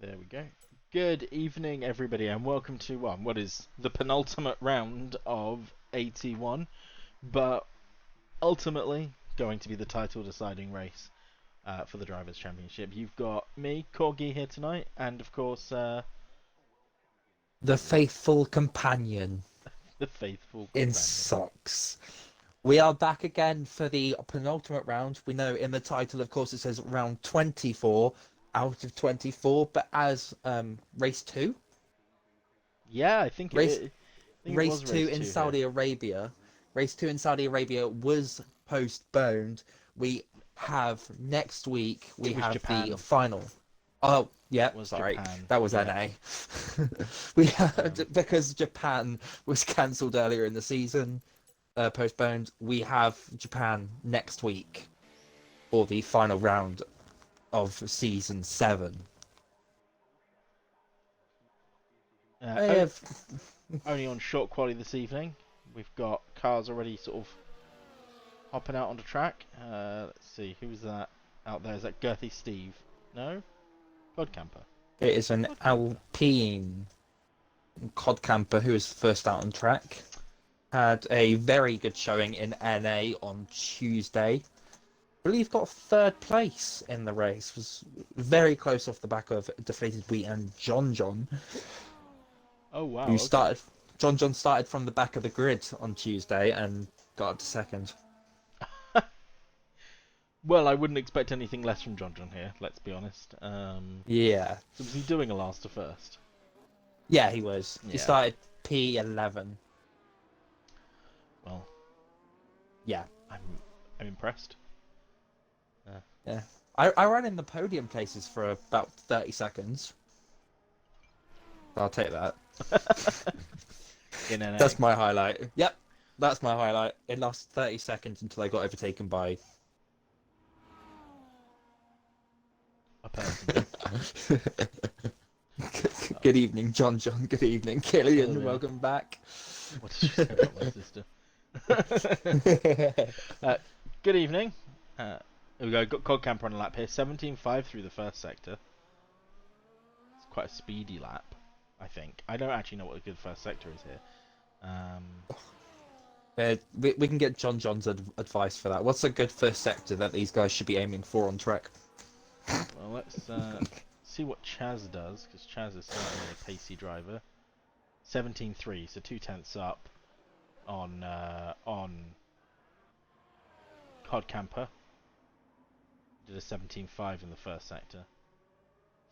There we go. Good evening, everybody, and welcome to what is the penultimate round of 81, but ultimately going to be the title-deciding race for the Drivers' Championship. You've got me, Corgi, here tonight, and of course, The faithful companion the faithful in companion. socks. We are back again for the penultimate round. We know in the title, of course, it says round 24 out of 24, but as race 2, Yeah, I think race it race was 2 race in 2 here. Saudi Arabia, race 2 in Saudi Arabia was postponed. We have next week, we It was have the Japan. final. Oh, yeah, It was sorry. Japan. That was Yeah. NA. Because Japan was cancelled earlier in the season, postponed. We have Japan next week for the final round of season 7. I have Only on short quality this evening. We've got cars already sort of hopping out on the track. Let's see, who's that out there? Is that Girthy Steve? No? Godcamper. It is an Godcamper. Alpine cod camper who is first out on track. Had a very good showing in NA on Tuesday. I believe got third place in the race. Was very close off the back of DeflatedWee and JONNYB, Oh wow, who okay. started. JONNYB started from the back of the grid on Tuesday and got up to second. Well, I wouldn't expect anything less from John here, let's be honest. Yeah, So was he doing a last to first? yeah, he was. He Yeah. started P11. Well, Yeah, I'm impressed. yeah. I ran in the podium places for about 30 seconds. I'll take that. In NA. That's my highlight. Yep, that's my highlight. It lasted 30 seconds until I got overtaken by A person. Good evening, John. Good evening, Hello Killian. there. Welcome back. What did you say about my sister? Good evening. Here we go. Got Codcamper on a lap here. 17.5 through the first sector. It's quite a speedy lap, I think. I don't actually know what a good first sector is here. We can get John's advice for that. What's a good first sector that these guys should be aiming for on track? Well, let's see what Chaz does, because Chaz is certainly a pacey driver. 17.3, so 2/10 up on Codcamper. Did a 17.5 in the first sector.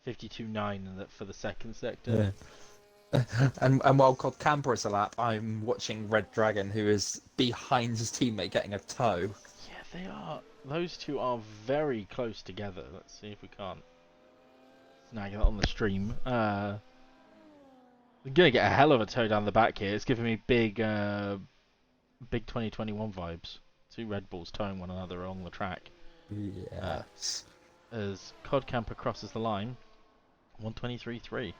52.9 for the second sector. Yeah. And while Cod Camper is a lap, I'm watching Red Dragon, who is behind his teammate getting a tow. Yeah, they are. Those two are very close together. Let's see if we can't snag that on the stream. We're gonna get a hell of a tow down the back here. It's giving me big 2021 vibes. Two Red Bulls towing one another along the track. Yes. As Codcamper crosses the line, 123.3.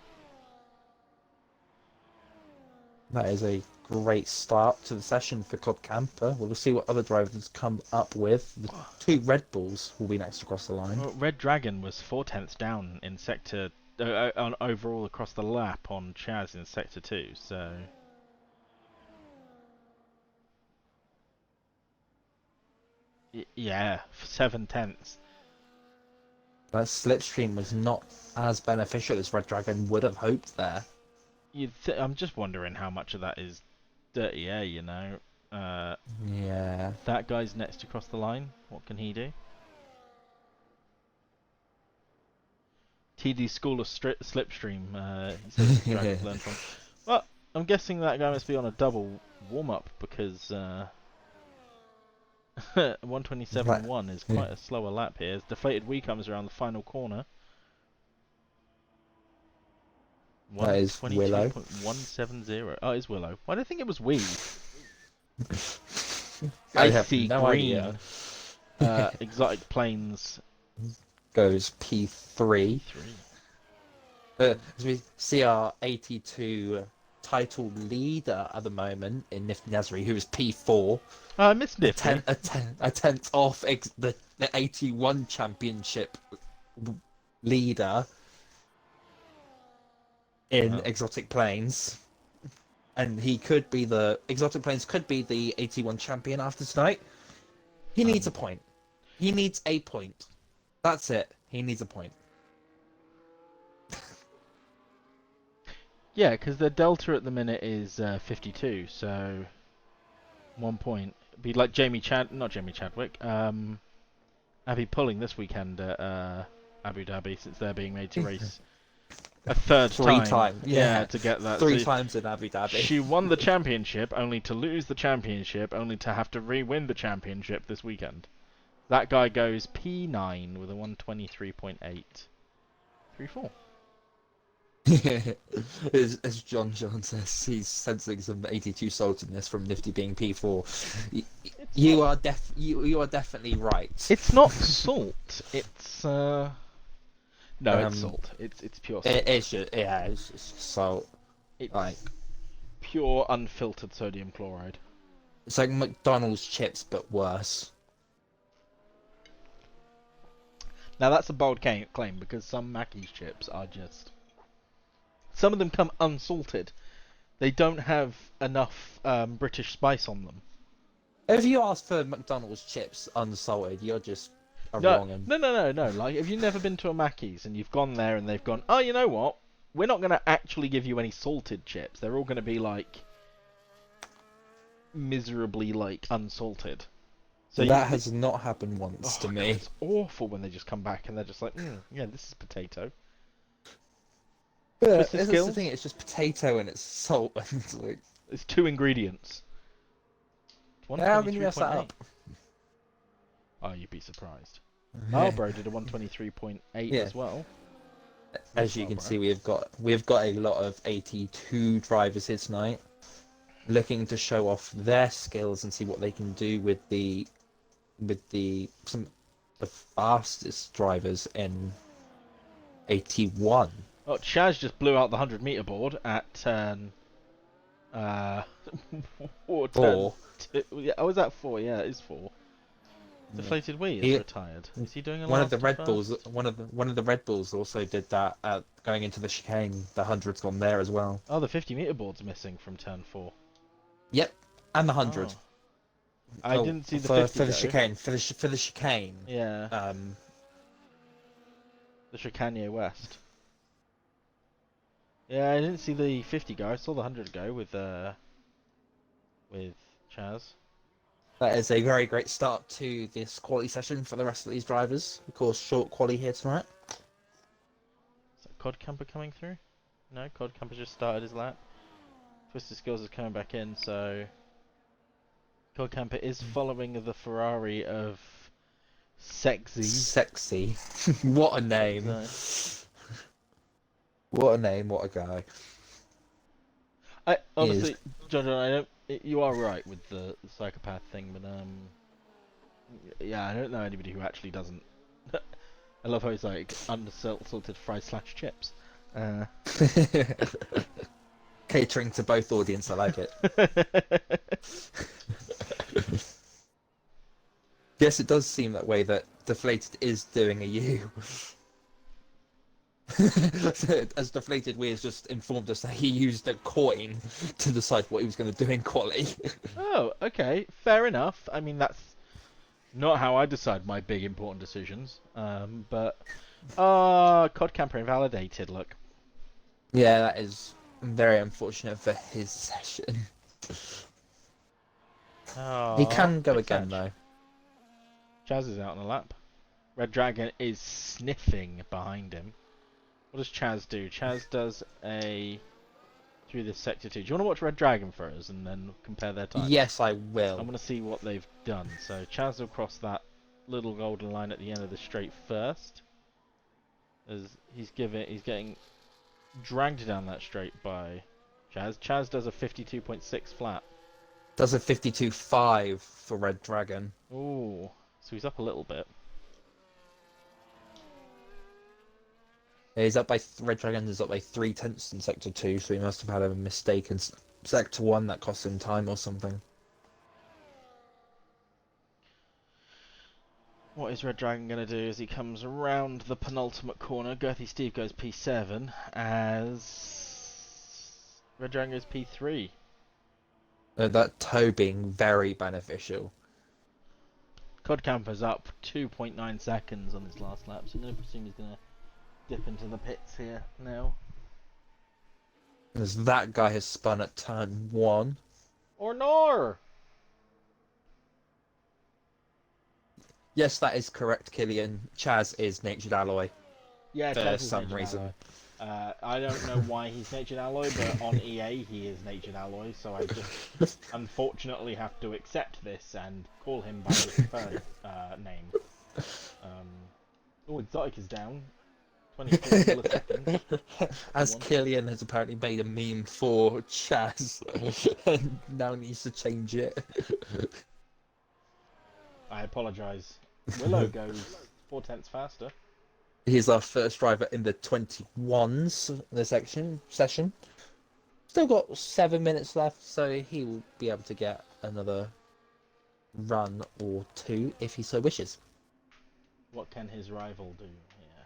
That is a great start to the session for Cod Camper. We'll see what other drivers come up with. The two Red Bulls will be next across the line. Well, Red Dragon was 4/10 down in sector on overall across the lap on Chaz in sector 2. So yeah, 7/10. That slipstream was not as beneficial as Red Dragon would have hoped there. I'm just wondering how much of that is dirty air, you know. Yeah. That guy's next across the line. What can he do? TD School of Slipstream. He says Dragons learn from. Well, I'm guessing that guy must be on a double warm-up because 127.1 is quite a slower lap here. As DeflatedWee comes around the final corner. That is Willow. 122.170. Oh, it is Willow. Why do I think it was Wee? I I have see no green. idea. Exotic Plains Goes P3. P3. As we see our 82 title leader at the moment in Nifty Nasri, who is P4. Oh, I missed Nifty. A tenth off the 81 championship leader. in Oh. exotic planes, and he could be the exotic planes could be the 81 champion after tonight. He needs a point. He needs a point. That's it. He needs a point. Yeah, because the delta at the minute is 52, so 1 point. It'd be like not Jamie Chadwick. Abby Pulling this weekend at Abu Dhabi, since they're being made to race a third Three time. times, yeah. To get that. Three So times in Abu Dhabi. she won the championship, only to lose the championship, only to have to re-win the championship this weekend. That guy goes P9 with a 123.8. 3-4. As John says, he's sensing some 82 saltiness from Nifty being P4. You are definitely right. It's not salt. It's no, it's salt. It's pure salt. It's just salt. It's Like pure unfiltered sodium chloride. it's like McDonald's chips but worse. Now that's a bold claim because some Mackey's chips are just. Some of them come unsalted. They don't have enough British spice on them. If you ask for McDonald's chips unsalted, you're just wrong. No. Like, if you've never been to a Mackey's and you've gone there and they've gone, oh, you know what? We're not going to actually give you any salted chips. They're all going to be like miserably like unsalted. So that has not happened once to me. It's awful when they just come back and they're just like, yeah, this is potato. But that's the thing. It's just potato and it's salt. And it's like it's 2 ingredients. how can you mess that up? Oh, you'd be surprised. Marlboro did a 123.8 as well. As you can see, we've got a lot of 82 drivers here tonight, looking to show off their skills and see what they can do with the fastest drivers in 81. Oh, Chaz just blew out the 100-meter board at turn. Four. Oh, is that 4? Yeah, it is 4. DeflatedWee is retired. Is he doing a one of the Red Bulls? One of the Red Bulls also did that going into the chicane. The 100's gone there as well. Oh, the 50-meter board's missing from turn 4. Yep, and the 100. Oh. I didn't see the 50 for the chicane. For the chicane. Yeah. The Chicane West. Yeah, I didn't see the 50 go. I saw the 100 go with Chaz. That is a very great start to this quality session for the rest of these drivers. Of course, short quality here tonight. Is that Cod Camper coming through? No, Cod Camper just started his lap. Twisted Skills is coming back in, so Cod Camper is following the Ferrari of Sexy. Sexy. What a name. No. What a name, what a guy. I honestly, John, I don't. You are right with the psychopath thing, but yeah, I don't know anybody who actually doesn't. I love how he's like unsalted fries / chips. Catering to both audience, I like it. Yes, it does seem that way that Deflated is doing a U. As DeflatedWee has just informed us that he used a coin to decide what he was going to do in quality. Oh, okay, fair enough. I mean, that's not how I decide my big important decisions. But Cod Camper invalidated. Look. Yeah, that is very unfortunate for his session. Oh, he can go again though. Chaz is out on a lap. Red Dragon is sniffing behind him. What does Chaz do? Chaz does a through this sector 2. Do you want to watch Red Dragon for us and then compare their time? Yes, I will. I'm going to see what they've done. So Chaz will cross that little golden line at the end of the straight first. As he's getting dragged down that straight by Chaz. Chaz does a 52.6 flat. Does a 52.5 for Red Dragon. Ooh, so he's up a little bit. Yeah, he's up by Red Dragon is up by 3/10 in Sector 2, so he must have had a mistake in Sector 1 that cost him time or something. What is Red Dragon going to do as he comes around the penultimate corner? Girthy Steve goes P7 as Rejango's P3. That toe being very beneficial. Codcamper's up 2.9 seconds on his last lap, so I'm going to presume he's going to dip into the pits here now. As that guy has spun at turn 1. Or nor! Yes, that is correct, Killian. Chaz is Natured Alloy. Yeah, For Chaz is some Natured reason. Alloy. I don't know why he's Natured Alloy, but on EA he is Natured Alloy, so I just unfortunately have to accept this and call him by his preferred name. Oh, Exotic is down. 24 milliseconds. As Killian has apparently made a meme for Chaz and now needs to change it. I apologise. Willow goes 4/10 faster. He's our first driver in the 21s in the session. Still got 7 minutes left, so he will be able to get another run or two if he so wishes. What can his rival do here?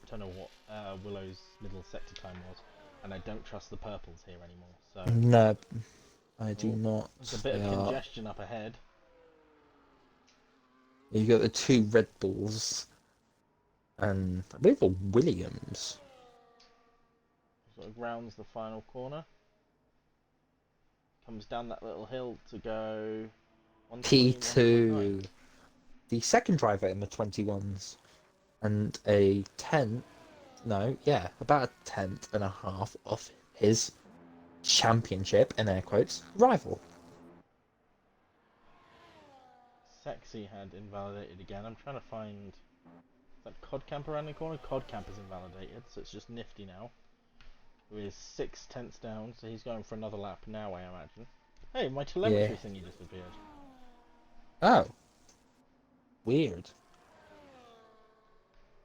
I don't know what Willow's middle sector time was, and I don't trust the purples here anymore. So No, I do not. there's a bit of congestion up ahead. You got the 2 Red Bulls, and I believe a Williams. Sort of rounds the final corner. Comes down that little hill to go. P2, the second driver in the 21s, and a 10th. No, yeah, about a 10th and a half of his championship, in air quotes, rival. Sexy had invalidated again. I'm trying to find. Is that Codcamper around the corner? Codcamper's invalidated, so it's just Nifty now. Who is 6/10 down, so he's going for another lap now, I imagine. Hey, my telemetry thingy disappeared. Oh. Weird.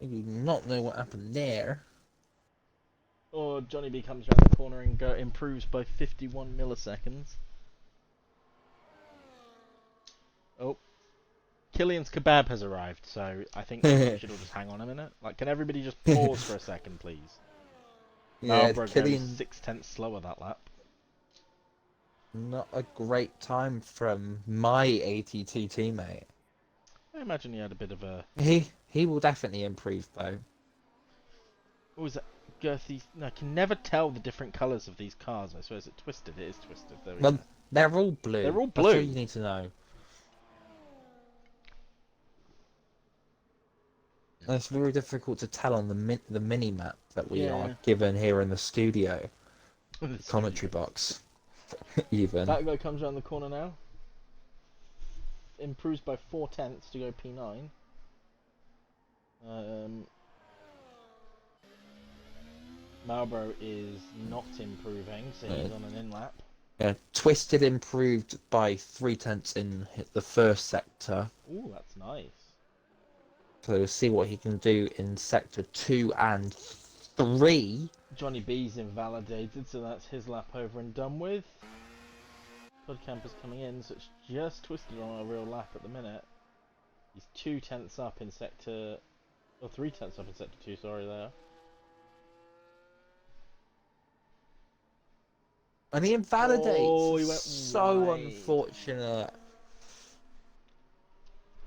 I do not know what happened there. Or JONNYB comes around the corner and improves by 51 milliseconds. Oh. Killian's kebab has arrived, so I think we should all just hang on a minute. Like, can everybody just pause for a second, please? Yeah, Marlborough Killian... goes 6/10 slower that lap. Not a great time from my AT2 teammate. I imagine he had a bit of a... He will definitely improve, though. What was that? Girthy... No, I can never tell the different colours of these cars. I suppose it's twisted. It is twisted. There we go. They're all blue. They're all That's blue. all you need to know. It's very difficult to tell on the mini map that we are given here in the studio. The commentary box. Even. That guy comes around the corner now. Improves by 4/10 to go P9. Marlborough is not improving, so he's on an in-lap. Yeah, Twisted improved by 3/10 in the first sector. Ooh, that's nice. So we'll see what he can do in sector 2 and 3. JONNYB's invalidated, so that's his lap over and done with. Codcamper's coming in, so it's just Twisted on a real lap at the minute. He's 2/10 up in sector... Or 3/10 up in sector 2, sorry there. And he invalidates. Oh, he went so wide. unfortunate.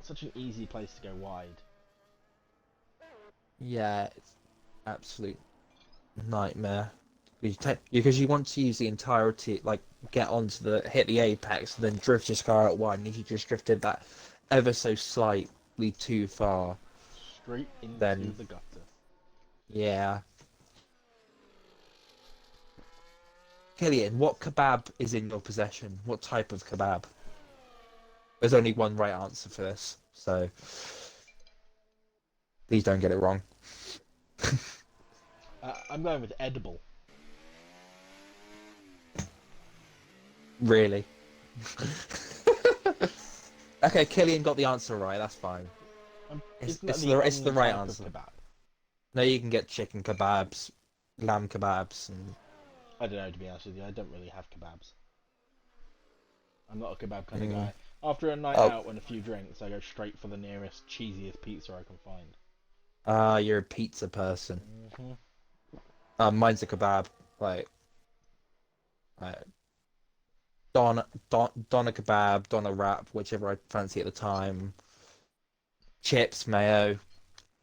Such an easy place to go wide. Yeah, it's absolute nightmare. Because you want to use the entirety, like get onto hit the apex, and then drift your car out wide. And if you just drifted that ever so slightly too far, straight into the gutter. Yeah. Killian, what kebab is in your possession? What type of kebab? There's only one right answer for this, so please don't get it wrong. I'm going with edible. Really? Okay, Killian got the answer right. That's fine. It's the right answer. No, you can get chicken kebabs, lamb kebabs, and... I don't know, to be honest with you. I don't really have kebabs. I'm not a kebab kind of guy. After a night Oh, out and a few drinks, I go straight for the nearest, cheesiest pizza I can find. you're a pizza person. Hmm. Mine's a kebab. Like, uh, Don a kebab, Don a wrap, whichever I fancy at the time. Chips, mayo,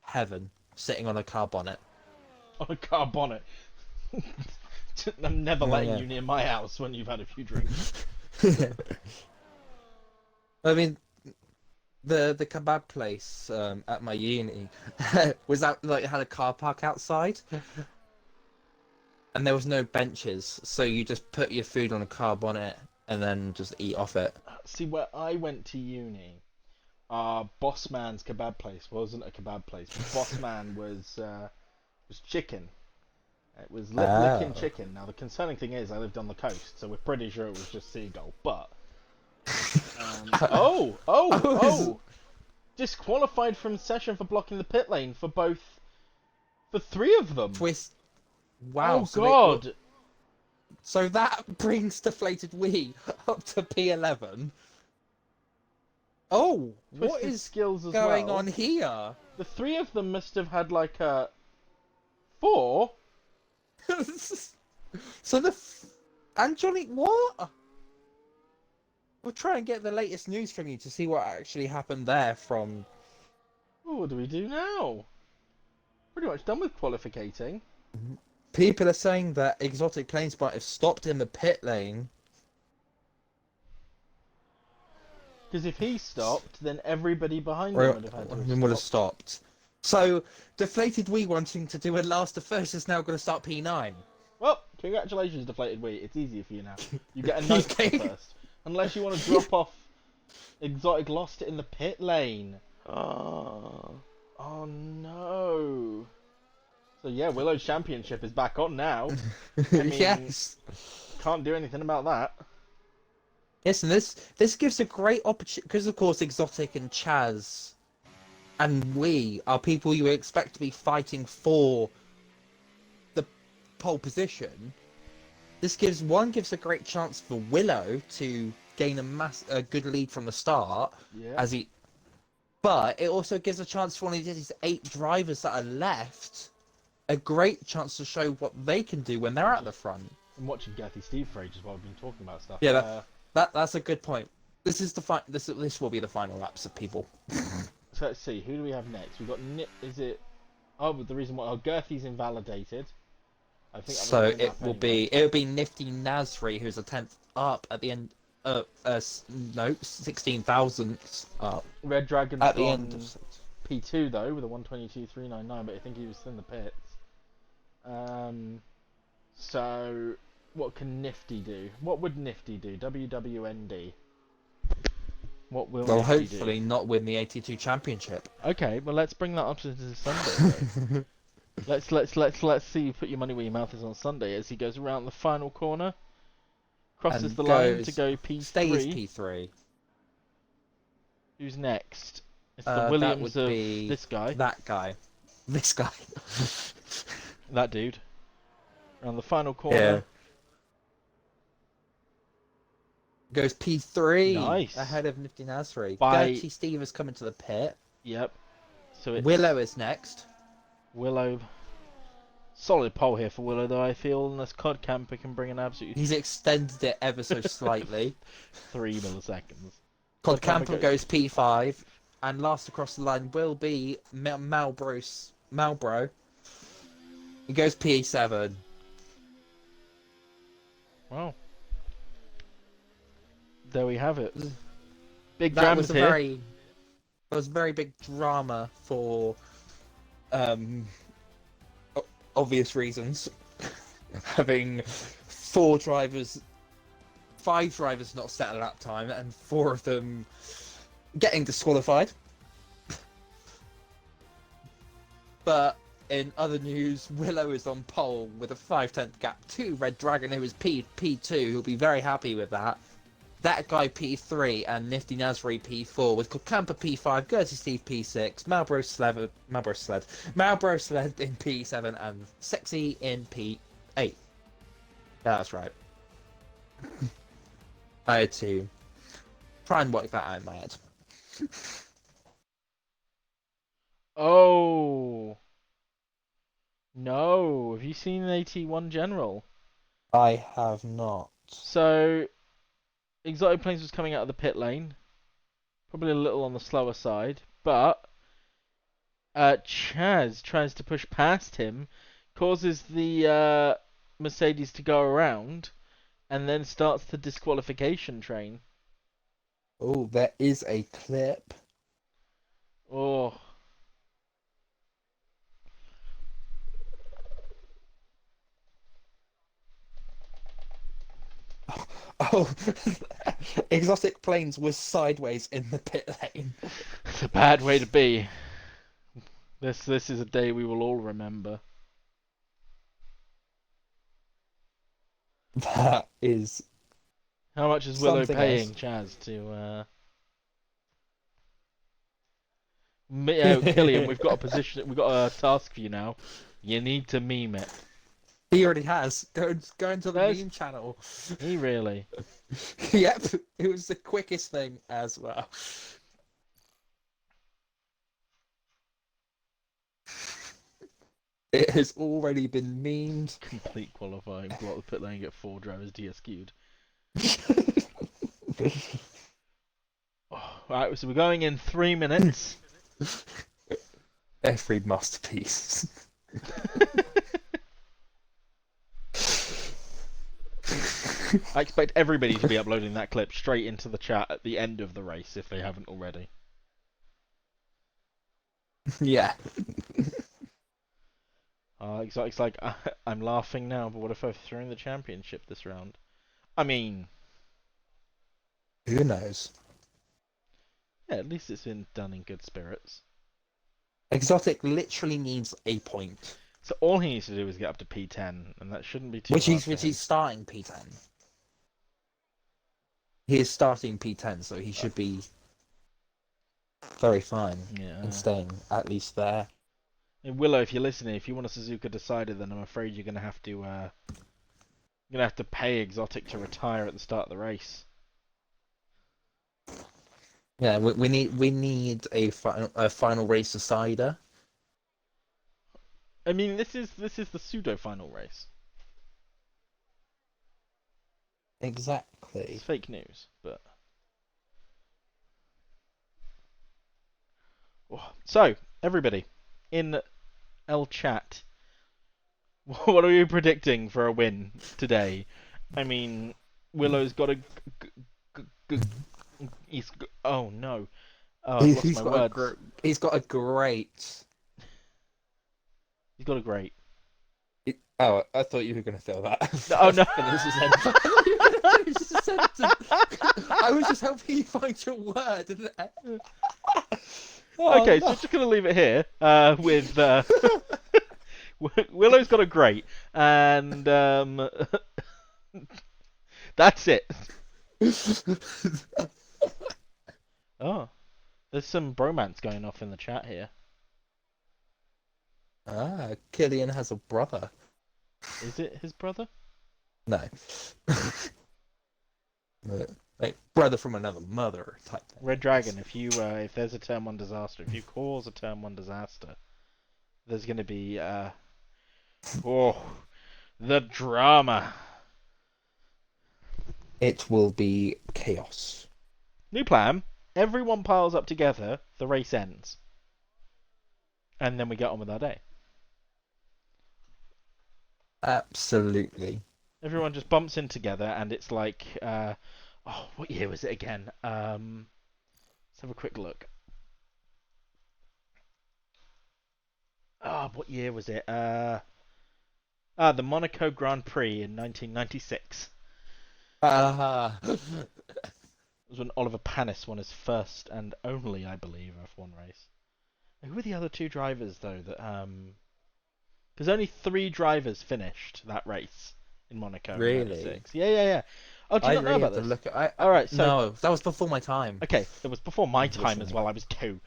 heaven. Sitting on a car bonnet. On a car bonnet. I'm never Oh letting yeah. you near my house when you've had a few drinks. I mean, the kebab place at my uni was out like had a car park outside, and there was no benches, so you just put your food on a car bonnet and then just eat off it. See, where I went to uni, Boss Man's kebab place wasn't a kebab place. Boss Man was chicken. It was licking Oh. chicken. Now the concerning thing is, I lived on the coast, so we're pretty sure it was just seagull. But oh! Disqualified from session for blocking the pit lane for three of them. Twist. Wow. Oh So they, well, God! so that brings DeflatedWee up to P11. Oh, what Twisted is skills as going well. on here? The three of them must have had like a 4. So and Johnny, what? We'll try and get the latest news from you to see what actually happened there from. Oh, what do we do now? Pretty much done with qualifying. People are saying that exotic planes might have stopped in the pit lane. Because if he stopped, then everybody behind him would have had to have Would have stopped. stopped. So, DeflatedWee wanting to do a last to first is now going to start P9. Well, congratulations, DeflatedWee. It's easier for you now. You get a note Okay. for first. Unless you want to drop off exotic lost in the pit lane. Oh no. So yeah, Willow's championship is back on now. I mean, Yes. can't do anything about that. Yes, and this gives a great opportunity because, of course, Exotic and Chaz and we are people you expect to be fighting for the pole position. This gives a great chance for Willow to gain a good lead from the start, Yeah. but it also gives a chance for one of these 8 drivers that are left a great chance to show what they can do when they're at the front. I'm watching Gethy Steve for ages while I've been talking about stuff. Yeah, that's a good point. This is this will be the final laps of people. So let's see, who do we have next? We've got is it? Oh, but the reason why Girthy's invalidated. I think. So it will be Nifty Nasri who's a 10th up at the end. No, 16,000 up. Red Dragon's At the gone end of P2 though with a 122.399, but I think he was still in the pits. So what can Nifty do? What would Nifty do? WWND. What will Well, Nifty hopefully do? not win the 82 championship. Okay, well let's bring that up to Sunday. let's see you put your money where your mouth is on Sunday as he goes around the final corner, crosses And the line to goes- go P3. Stays P3. Who's next? It's That the Williams would of be this guy. That guy. This guy. That dude. Around the final corner. Yeah. Goes P3. Nice. Ahead of Nifty Nasri. By- Gertie Steve is coming to the pit. Yep. So it's Willow is next. Willow. Solid pole here for Willow, though, I feel, unless Cod Camper can bring an absolute He's extended it ever so slightly. 3 milliseconds. Cod Camper Camper goes P5. And last across the line will be Malbro. He goes P7. Wow. There we have it. Big That dramas was here. That was very big drama for obvious reasons. Having 5 drivers not set a lap time and 4 of them getting disqualified. But in other news, Willow is on pole with a 5/10 gap to Red Dragon, who is P2, who'll be very happy with that. That guy P3 and Nifty Nasri P4 with Camper P5, Gertie Steve P6, Malbro Sled in P7 and Sexy in P8. Yeah, that's right. I had to Try and work that out in my head. Oh no! Have you seen an AT1 General? I have not. So Exotic Planes was coming out of the pit lane, probably a little on the slower side, but Chaz tries to push past him, causes the Mercedes to go around, and then starts the disqualification train. Oh, there is a clip. Oh. Oh, Exotic Planes was sideways in the pit lane. It's a bad way to be. This is a day we will all remember. That is How much is Willow something paying else. Chaz to Killian, we've got a position, we've got a task for you now. You need to meme it. He already has. Go into the There's- meme channel. He really. Yep, it was the quickest thing as well. It has already been memed. Complete qualifying. Block the pit lane, get 4 drivers DSQ'd. Oh, right, so we're going in 3 minutes. Every masterpiece. I expect everybody to be uploading that clip straight into the chat at the end of the race if they haven't already. Yeah. It's like I'm laughing now, but what if I've thrown the championship this round? I mean, Who knows? yeah, at least it's been done in good spirits. Exotic literally needs a point. So all he needs to do is get up to P10, and that shouldn't be too Which hard for him. he's starting P10. He is starting P10, so he should be very fine Yeah. in staying at least there. And Willow, if you're listening, if you want a Suzuka Decider, then I'm afraid you're gonna have to pay Exotic to retire at the start of the race. Yeah, we need a final race decider. I mean, this is the pseudo final race. Exactly. It's fake news, but so everybody in L chat, what are you predicting for a win today? I mean, Willow's got a. Oh no! Oh, I've lost my words. He's got a great. He's got a great. Oh, I thought you were going to fill that. Oh no! I was just helping you find your word. Okay, so we're just gonna leave it here with Willow's got a great, and that's it. Oh, there's some bromance going off in the chat here. Killian has a brother. Is it his brother? No. Like brother from another mother type thing. Red Dragon, if there's a turn 1 disaster, if you cause a turn 1 disaster, there's going to be the drama. It will be chaos. New plan. Everyone piles up together, the race ends. And then we get on with our day. Absolutely. Everyone just bumps in together, and it's like, what year was it again? Let's have a quick look. What year was it? The Monaco Grand Prix in 1996. It was when Oliver Panis won his first and only, I believe, F1 race. Who were the other 2 drivers, though, that because only 3 drivers finished that race in Monaco. Really? In 96. Yeah. Oh, do you not know about this? Alright, so... No, that was before my time. Okay, it was before my time as well. I was 2.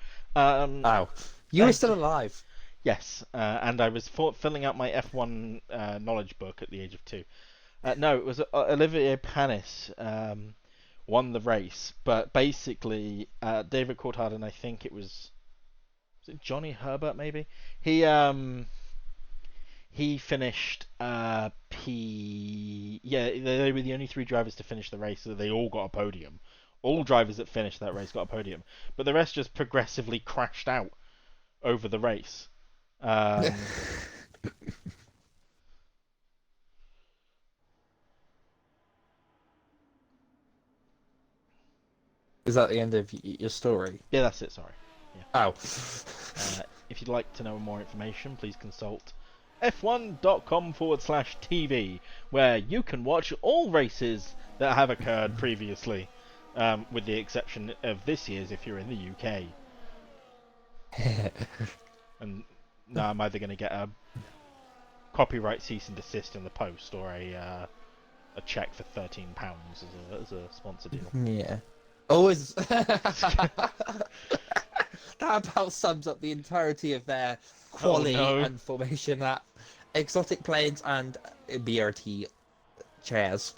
You were still alive. Yes, and I was filling out my F1 knowledge book at the age of 2. No, it was Olivier Panis won the race. But basically, David Coulthard, and I think was it Johnny Herbert maybe? He finished P. Yeah, they were the only three drivers to finish the race, so they all got a podium. All drivers that finished that race got a podium, but the rest just progressively crashed out over the race. Is that the end of your story? Yeah, that's it. Sorry. Yeah. Oh. If you'd like to know more information, please consult f1.com/TV, where you can watch all races that have occurred previously, with the exception of this year's if you're in the UK. And now I'm either going to get a copyright cease and desist in the post, or a check for £13 as a sponsor deal. Yeah. Always. That about sums up the entirety of their quality and formation. That exotic planes and BRT chairs.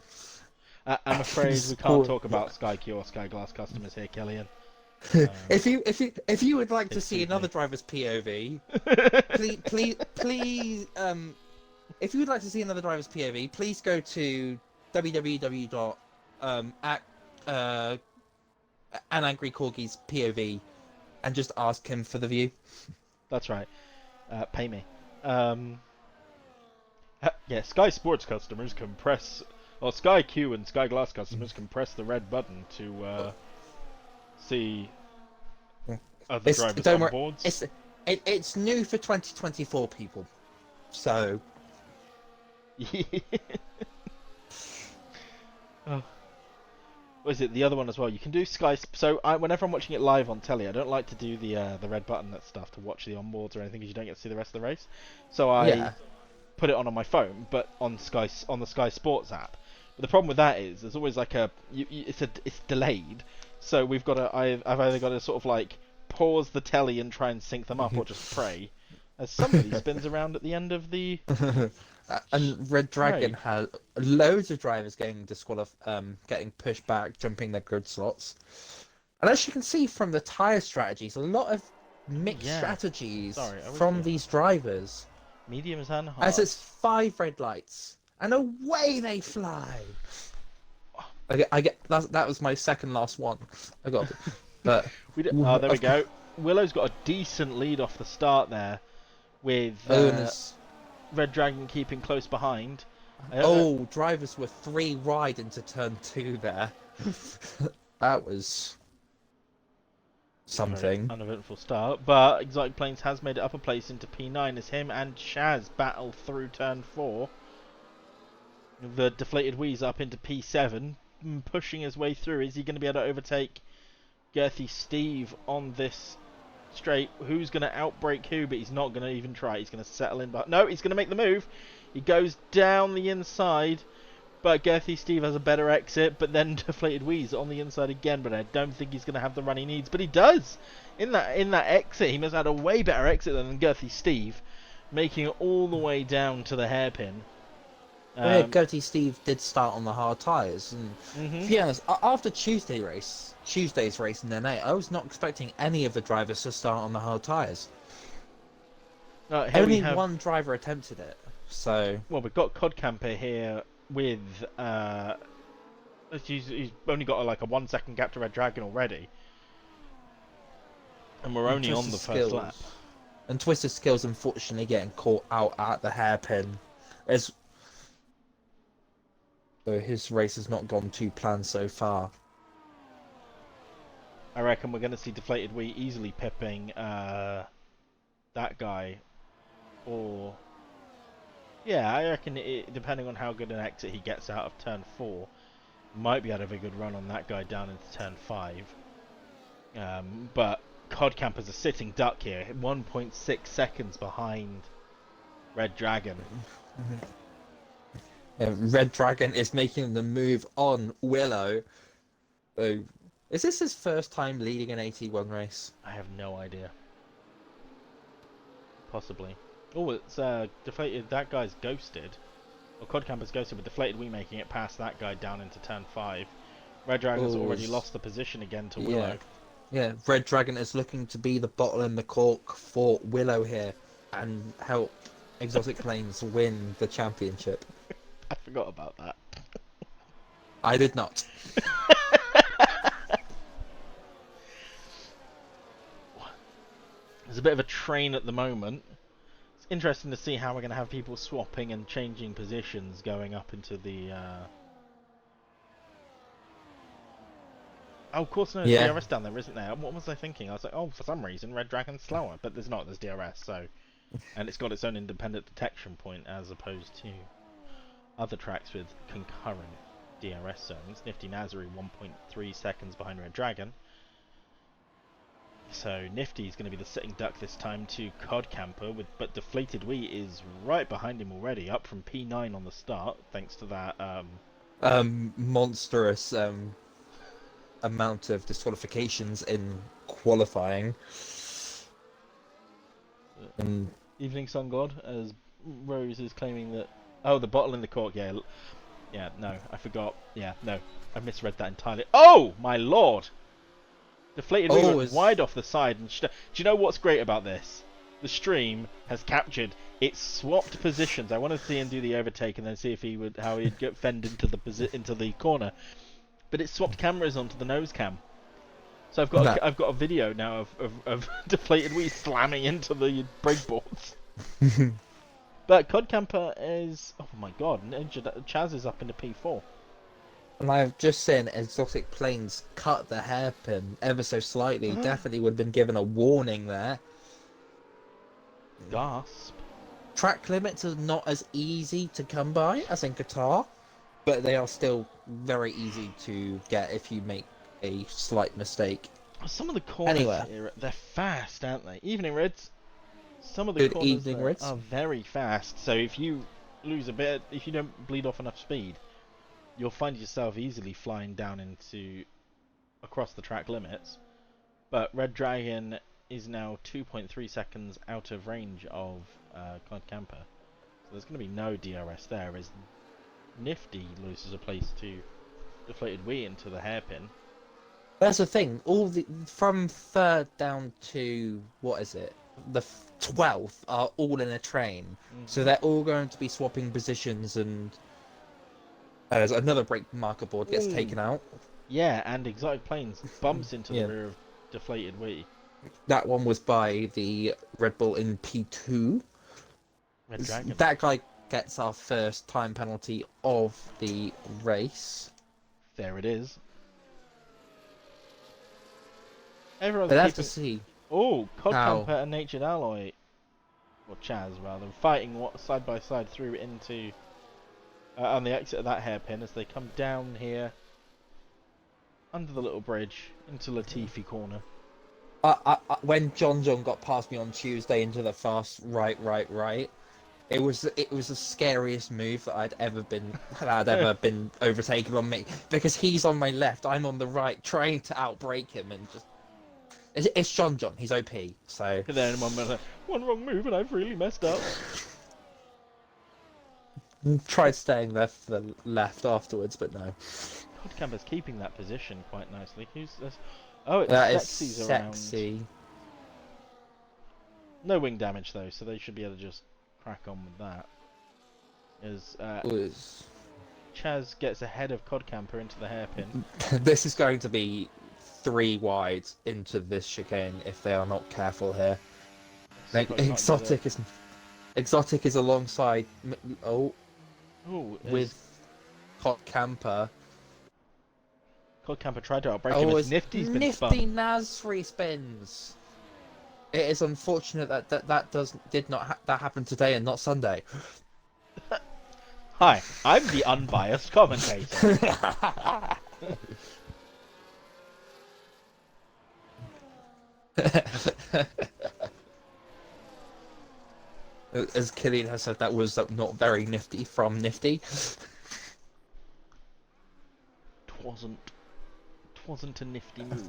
I'm afraid we can't talk about Sky Q or Sky Glass customers here, Killian. If you would like to see another driver's POV, please if you would like to see another driver's POV, please go to www.anangrycorgi's POV and just ask him for the view. That's right. Pay me. Yeah, Sky Sports customers can press, or Sky Q and Sky Glass customers can press the red button to see other drivers on boards. It's new for 2024 people, so. Oh. What is it? The other one as well. You can do Sky. So whenever I'm watching it live on telly, I don't like to do the red button that stuff to watch the onboards or anything, because you don't get to see the rest of the race. So I put it on my phone, but on the Sky Sports app. But the problem with that is there's always like it's delayed. So we've got to I've either got to sort of like pause the telly and try and sync them up, or just pray as somebody spins around at the end of the. And Red Dragon had loads of drivers getting getting pushed back, jumping their grid slots. And as you can see from the tyre strategies, a lot of mixed strategies from these drivers. Mediums and hards. As it's 5 red lights, and away they fly. I get that was my second last one. I got, but there we go. Willow's got a decent lead off the start there, with. Red Dragon keeping close behind. Drivers were 3 wide into turn 2 there. That was something. Very uneventful start, but Exotic Planes has made it up a place into P9 as him and Shaz battle through turn 4. The DeflatedWee's up into P7, pushing his way through. Is he going to be able to overtake Girthy Steve on this straight? Who's going to outbrake who? But he's not going to even try. He's going to settle in. But no, he's going to make the move. He goes down the inside, but Girthy Steve has a better exit. But then DeflatedWee's on the inside again. But I don't think he's going to have the run he needs. But he does in that exit. He must have had a way better exit than Girthy Steve, making it all the way down to the hairpin. Girthy Steve did start on the hard tyres, and to be honest, after Tuesday's race in NA, I was not expecting any of the drivers to start on the hard tyres. Only one driver attempted it, so. Well, we've got Cod Camper here with he's only got like a 1 second gap to Red Dragon already, and we're only on the first lap. And Twisted Skills, unfortunately, getting caught out at the hairpin. So his race has not gone to plan so far. I reckon we're going to see DeflatedWee easily pipping that guy, or I reckon depending on how good an exit he gets out of turn 4, might be able to have a good run on that guy down into turn 5. But Cod Campers a sitting duck here, 1.6 seconds behind Red Dragon. Red Dragon is making the move on Willow. Is this his first time leading an AT1 race? I have no idea. Possibly. Oh, it's deflated. That guy's ghosted. Or Cod Camper's ghosted, with DeflatedWee making it past that guy down into turn 5. Red Dragon's Oh, already lost the position again to yeah. Willow. Yeah, Red Dragon is looking to be the bottle and the cork for Willow here and help Exotic Plains win the championship. I forgot about that. I did not. There's a bit of a train at the moment. It's interesting to see how we're going to have people swapping and changing positions going up into the... Oh, of course, no, there's DRS down there, isn't there? What was I thinking? I was like, oh, for some reason, Red Dragon's slower. But there's not, there's DRS, so... And it's got its own independent detection point as opposed to other tracks with concurrent DRS zones. Nifty Nazari 1.3 seconds behind Red Dragon. So Nifty's going to be the sitting duck this time to Cod Camper, but DeflatedWee is right behind him already, up from P9 on the start, thanks to that... monstrous amount of disqualifications in qualifying. And Evening Sun God, as Rose is claiming that... Oh, the bottle in the cork, yeah. Yeah, no, I forgot. Yeah, no, I misread that entirely. Oh, my lord! DeflatedWee went wide off the side. And do you know what's great about this? The stream has captured its swapped positions. I want to see him do the overtake and then see if how he'd get fended into the corner. But it swapped cameras onto the nose cam. So I've got a video now of DeflatedWee slamming into the brake boards. But Cod Camper is... Oh my god, Chaz is up into P4. And I've just seen Exotic Plains cut the hairpin ever so slightly. Definitely would have been given a warning there. Gasp. Track limits are not as easy to come by as in Qatar, but they are still very easy to get if you make a slight mistake. Some of the corners here, they're fast, aren't they? Evening Reds. Some of the corners are very fast. So if you lose a bit, if you don't bleed off enough speed, you'll find yourself easily flying down across the track limits. But Red Dragon is now 2.3 seconds out of range of Cod Camper. So there's going to be no DRS there as Nifty loses a place to DeflatedWee into the hairpin. That's the thing. From third down to what is it? The 12th are all in a train, so they're all going to be swapping positions, and as another brake marker board gets taken out. Yeah, and Exotic Plains bumps into the rear of DeflatedWee. That one was by the Red Bull in P2. Red Dragon. That guy gets our first time penalty of the race. There it is. Everyone's But to see. Oh, Cod Camper and Natured Alloy, or Chaz rather, fighting side by side through into on the exit of that hairpin as they come down here under the little bridge into Latifi corner. When John got past me on Tuesday into the fast right, it was the scariest move that I'd ever been overtaken on me, because he's on my left, I'm on the right, trying to outbrake him, and just. It's John. He's OP. So. And then one wrong move and I've really messed up. Tried staying left afterwards, but no. Cod Camper's keeping that position quite nicely. Who's this? Oh, it's Sexy's Sexy. Around. No wing damage though, so they should be able to just crack on with that. As Chaz gets ahead of Cod Camper into the hairpin. This is going to be 3 wide into this chicane if they are not careful here. Exotic is alongside with Cod Camper. Cod Camper tried to outbrake him as Nifty's been spun. Nifty Nazri spins. It is unfortunate that happened today and not Sunday. Hi, I'm the unbiased commentator. As Killian has said, that was not very nifty from Nifty. Twasn't a nifty move.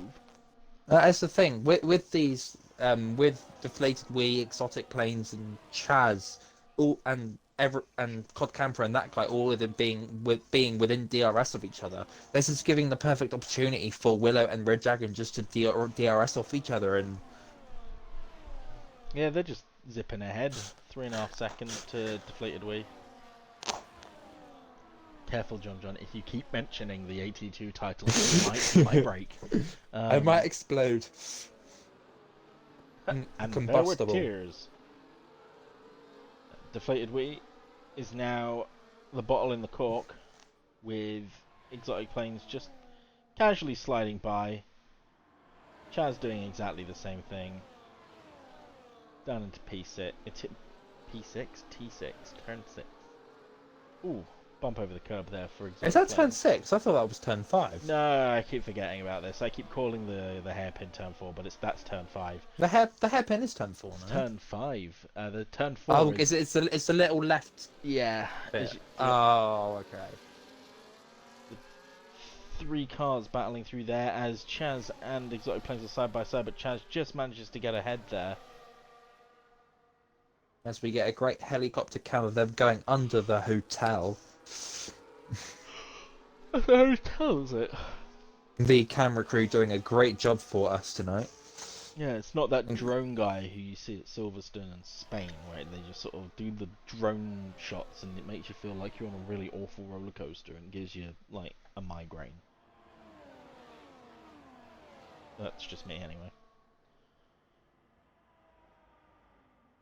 That's the thing with these with DeflatedWee, Exotic Plains, and Chaz, and Cod Camper and that guy all of them being within DRS of each other. This is giving the perfect opportunity for Willow and Red Dragon just to DRS off each other. And yeah, they're just zipping ahead. 3.5 seconds to DeflatedWee. Careful, John. If you keep mentioning the 82 title, you might break. I might explode. And Combustible. there were tears. DeflatedWee is now the bottle in the cork, with Exotic Planes just casually sliding by. Chaz doing exactly the same thing. Down into P6. It's hit P6, T6, turn 6. Ooh, bump over the curb there for Exotic Is that turn Planes. 6? I thought that was turn 5. No, I keep forgetting about this. I keep calling the hairpin turn 4, but that's turn 5. The hairpin is turn 4, no? Turn 5. The turn 4. Oh, it's the little left. Yeah. Oh, okay. 3 cars battling through there as Chaz and Exotic Planes are side by side, but Chaz just manages to get ahead there. As we get a great helicopter cam of them going under the hotel. The hotel, is it? The camera crew doing a great job for us tonight. Yeah, it's not that drone guy who you see at Silverstone and Spain, where they just sort of do the drone shots and it makes you feel like you're on a really awful roller coaster and gives you, like, a migraine. That's just me, anyway.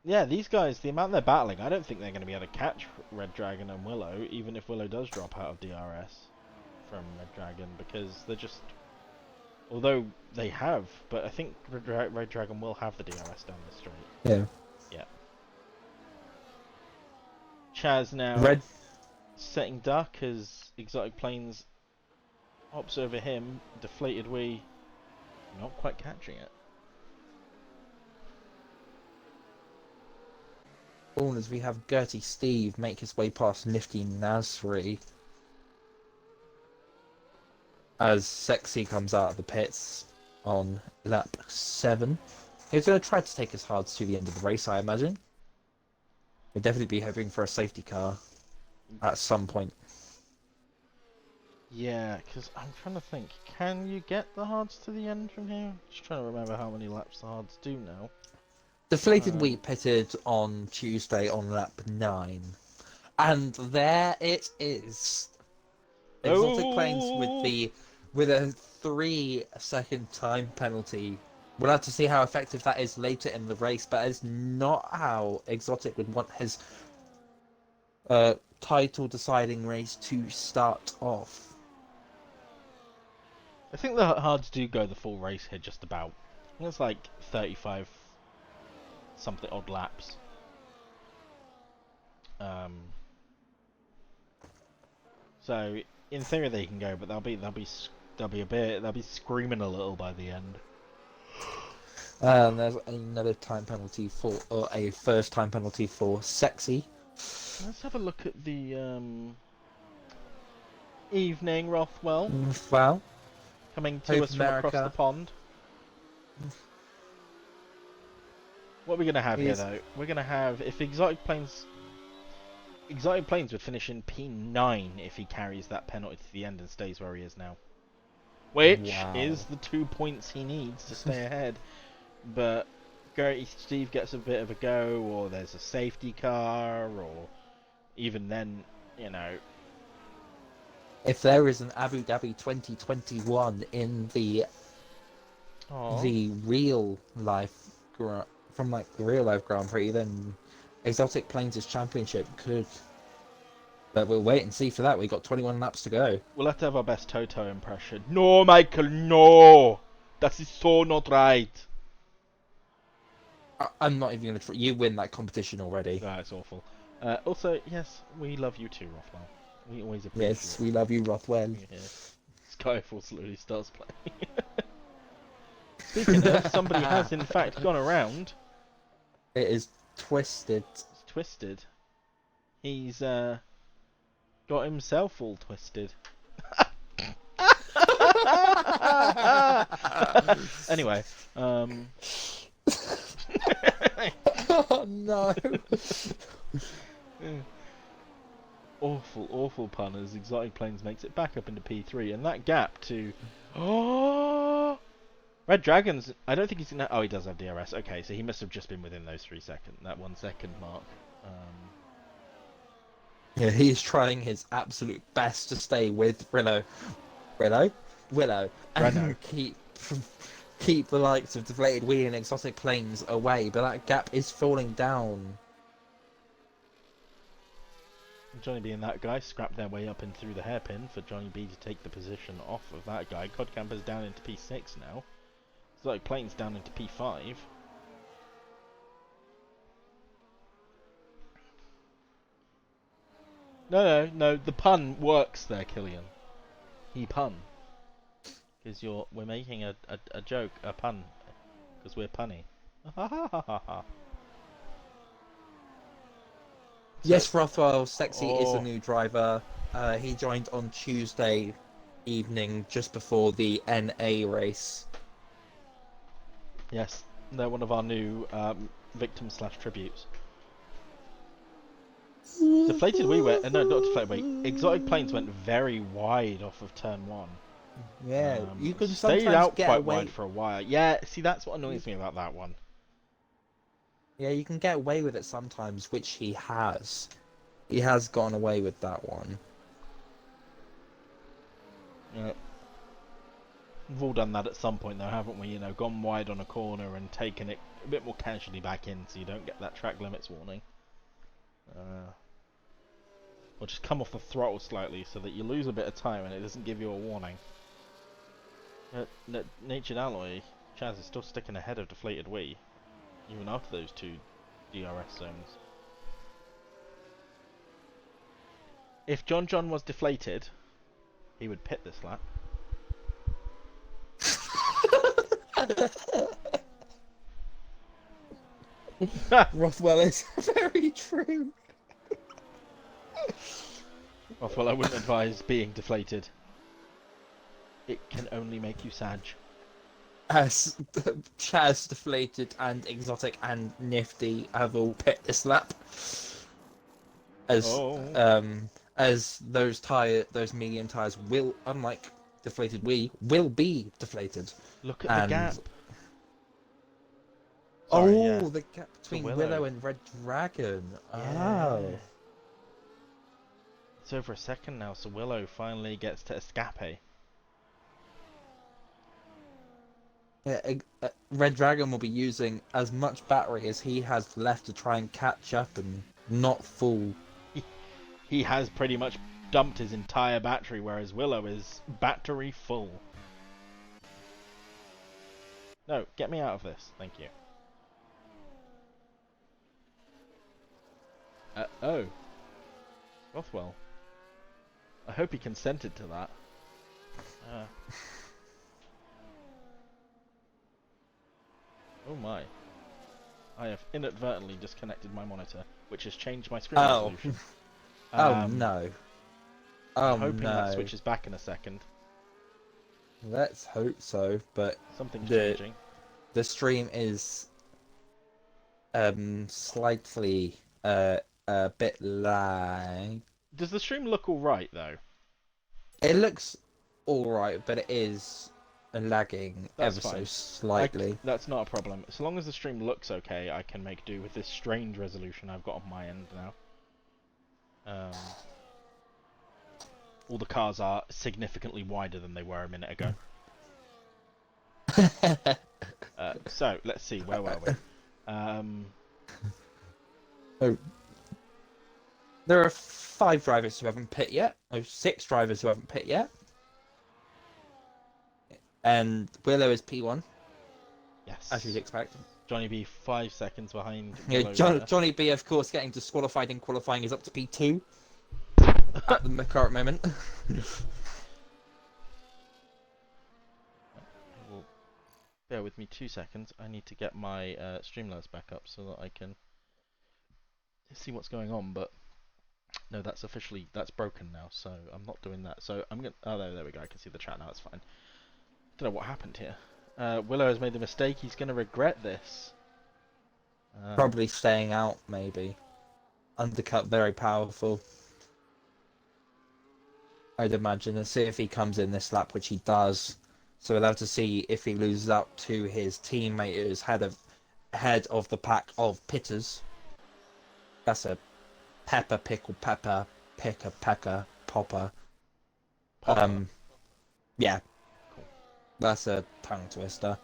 Yeah, these guys, the amount they're battling, I don't think they're going to be able to catch Red Dragon and Willow, even if Willow does drop out of DRS from Red Dragon, because they're just... Although they have, but I think Red Dragon will have the DRS down the straight. Yeah. Yeah. Chaz now setting duck as Exotic Planes hops over him. DeflatedWee not quite catching it. As we have Gertie Steve make his way past Nifty Nasri. As Sexy comes out of the pits on lap 7. He's going to try to take his hards to the end of the race, I imagine. We'll definitely be hoping for a safety car at some point. Yeah, because I'm trying to think. Can you get the hards to the end from here? Just trying to remember how many laps the hards do now. DeflatedWee pitted on Tuesday on lap 9. And there it is. Exotic Planes with a 3-second time penalty. We'll have to see how effective that is later in the race, but it's not how Exotic would want his title deciding race to start off. I think the hards do go the full race here, just about. I think it's like 35 something odd laps. So in theory they can go, but they'll be screaming a little by the end. There's another time penalty a first time penalty for Sexy. Let's have a look at the evening, Rothwell. Well, Coming to us from across the pond. What are we going to have here, though? We're going to have, if Exotic Planes would finish in P9 if he carries that penalty to the end and stays where he is now. Which is the 2 points he needs to stay ahead. But Gertie Steve gets a bit of a go, or there's a safety car, or even then, you know... If there is an Abu Dhabi 2021 in the real life from like the real life Grand Prix, then Exotic Planes' championship could. But we'll wait and see for that. We've got 21 laps to go. We'll have to have our best Toto impression. No, Michael, no! That is so not right. I'm not even going to try. You win that competition already. That's awful. Also, yes, we love you too, Rothwell. We always appreciate it. Yes, we love you, Rothwell. Yeah. Skyfall slowly starts playing. Speaking of, somebody has in fact gone around. It is Twisted. It's Twisted. He's got himself all twisted. Anyway, Oh no. awful pun as Exotic Planes makes it back up into P3, and that gap to oh, Red Dragons. I don't think he's gonna. Oh, he does have DRS. Okay, so he must have just been within those 3 seconds, that 1 second mark. Yeah, he's trying his absolute best to stay with Willow, Renault. and keep the likes of DeflatedWee and Exotic Planes away, but that gap is falling down. JONNYB and that guy scrap their way up and through the hairpin for JONNYB to take the position off of that guy. Codcamper's down into P6 now. Exotic Plane's down into P5. No, the pun works there, Killian. He pun. Because we're making a joke, a pun. Because we're punny. Ha ha ha ha ha. Yes, Rothwell Sexy is the new driver. He joined on Tuesday evening, just before the NA race. Yes, they're one of our new victim/tributes. DeflatedWee went... no, not DeflatedWee. Exotic Planes went very wide off of turn 1. Yeah, you can stayed sometimes out get quite away... wide for a while. Yeah, see, that's what annoys me about that one. Yeah, you can get away with it sometimes, which he has. He has gone away with that one. Yeah. We've all done that at some point, though, haven't we? You know, gone wide on a corner and taken it a bit more casually back in, so you don't get that track limits warning. Or just come off the throttle slightly so that you lose a bit of time and it doesn't give you a warning. Natured Alloy, Chaz is still sticking ahead of DeflatedWee, even after those 2 DRS zones. If John was deflated, he would pit this lap. Rothwell is very true. Well, I wouldn't advise being deflated. It can only make you sad. As Chaz, Deflated, and Exotic, and Nifty have all pit this lap. As those medium tires will, unlike DeflatedWee, will be deflated. Look at the gap. Sorry, the gap between Willow and Red Dragon. Yeah. Oh. It's over a second now, so Willow finally gets to escape. Yeah, Red Dragon will be using as much battery as he has left to try and catch up and not fall. He has pretty much dumped his entire battery, whereas Willow is battery full. No, get me out of this. Thank you. Oh. Rothwell. I hope he consented to that. Oh my. I have inadvertently disconnected my monitor, which has changed my screen resolution. Oh no. I'm hoping that switches back in a second. Let's hope so, but something's changing. The stream is slightly a bit lag. Does the stream look alright though? It looks alright, but it is lagging ever so slightly. That's not a problem. As long as the stream looks okay, I can make do with this strange resolution I've got on my end now. All the cars are significantly wider than they were a minute ago. So, let's see, where were we? There are 5 drivers who haven't pit yet. Oh, 6 drivers who haven't pit yet. And Willow is P1. Yes. As you'd expect. JONNYB 5 seconds behind. Yeah, JONNYB, of course, getting disqualified in qualifying is up to P2 at the current moment. Well, bear with me 2 seconds. I need to get my Streamlabs back up so that I can see what's going on. But no, that's broken now, so I'm not doing that. So I'm gonna. Oh, there we go. I can see the chat now. It's fine. Don't know what happened here. Willow has made the mistake. He's going to regret this. Probably staying out, maybe. Undercut, very powerful. I'd imagine, and see if he comes in this lap, which he does. So we'll have to see if he loses out to his teammate who's head of the pack of pitters. That's a pepper, pickle, pepper, picker, pecker, popper. Popper. Yeah, Cool. that's a tongue twister.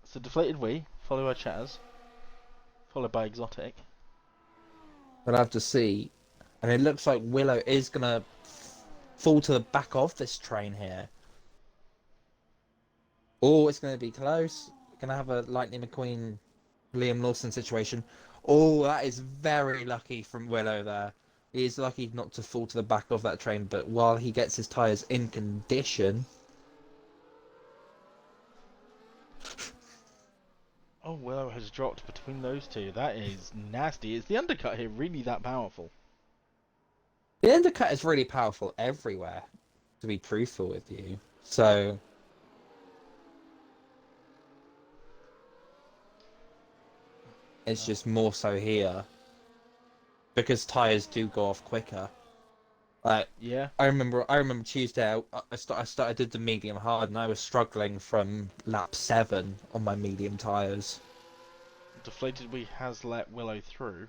So DeflatedWee, followed by Chaz, followed by Exotic. We'll have to see. And it looks like Willow is going to fall to the back of this train here. Oh, it's going to be close. We're going to have a Lightning McQueen, Liam Lawson situation. Oh, that is very lucky from Willow there. He is lucky not to fall to the back of that train, but while he gets his tyres in condition... Oh, Willow has dropped between those two. That is nasty. Is the undercut here really that powerful? The undercut is really powerful everywhere, to be truthful with you. So... it's just more so here. Because tyres do go off quicker. Like, Yeah. I remember Tuesday, I did the medium hard, and I was struggling from lap 7 on my medium tyres. DeflatedWee has let Willow through.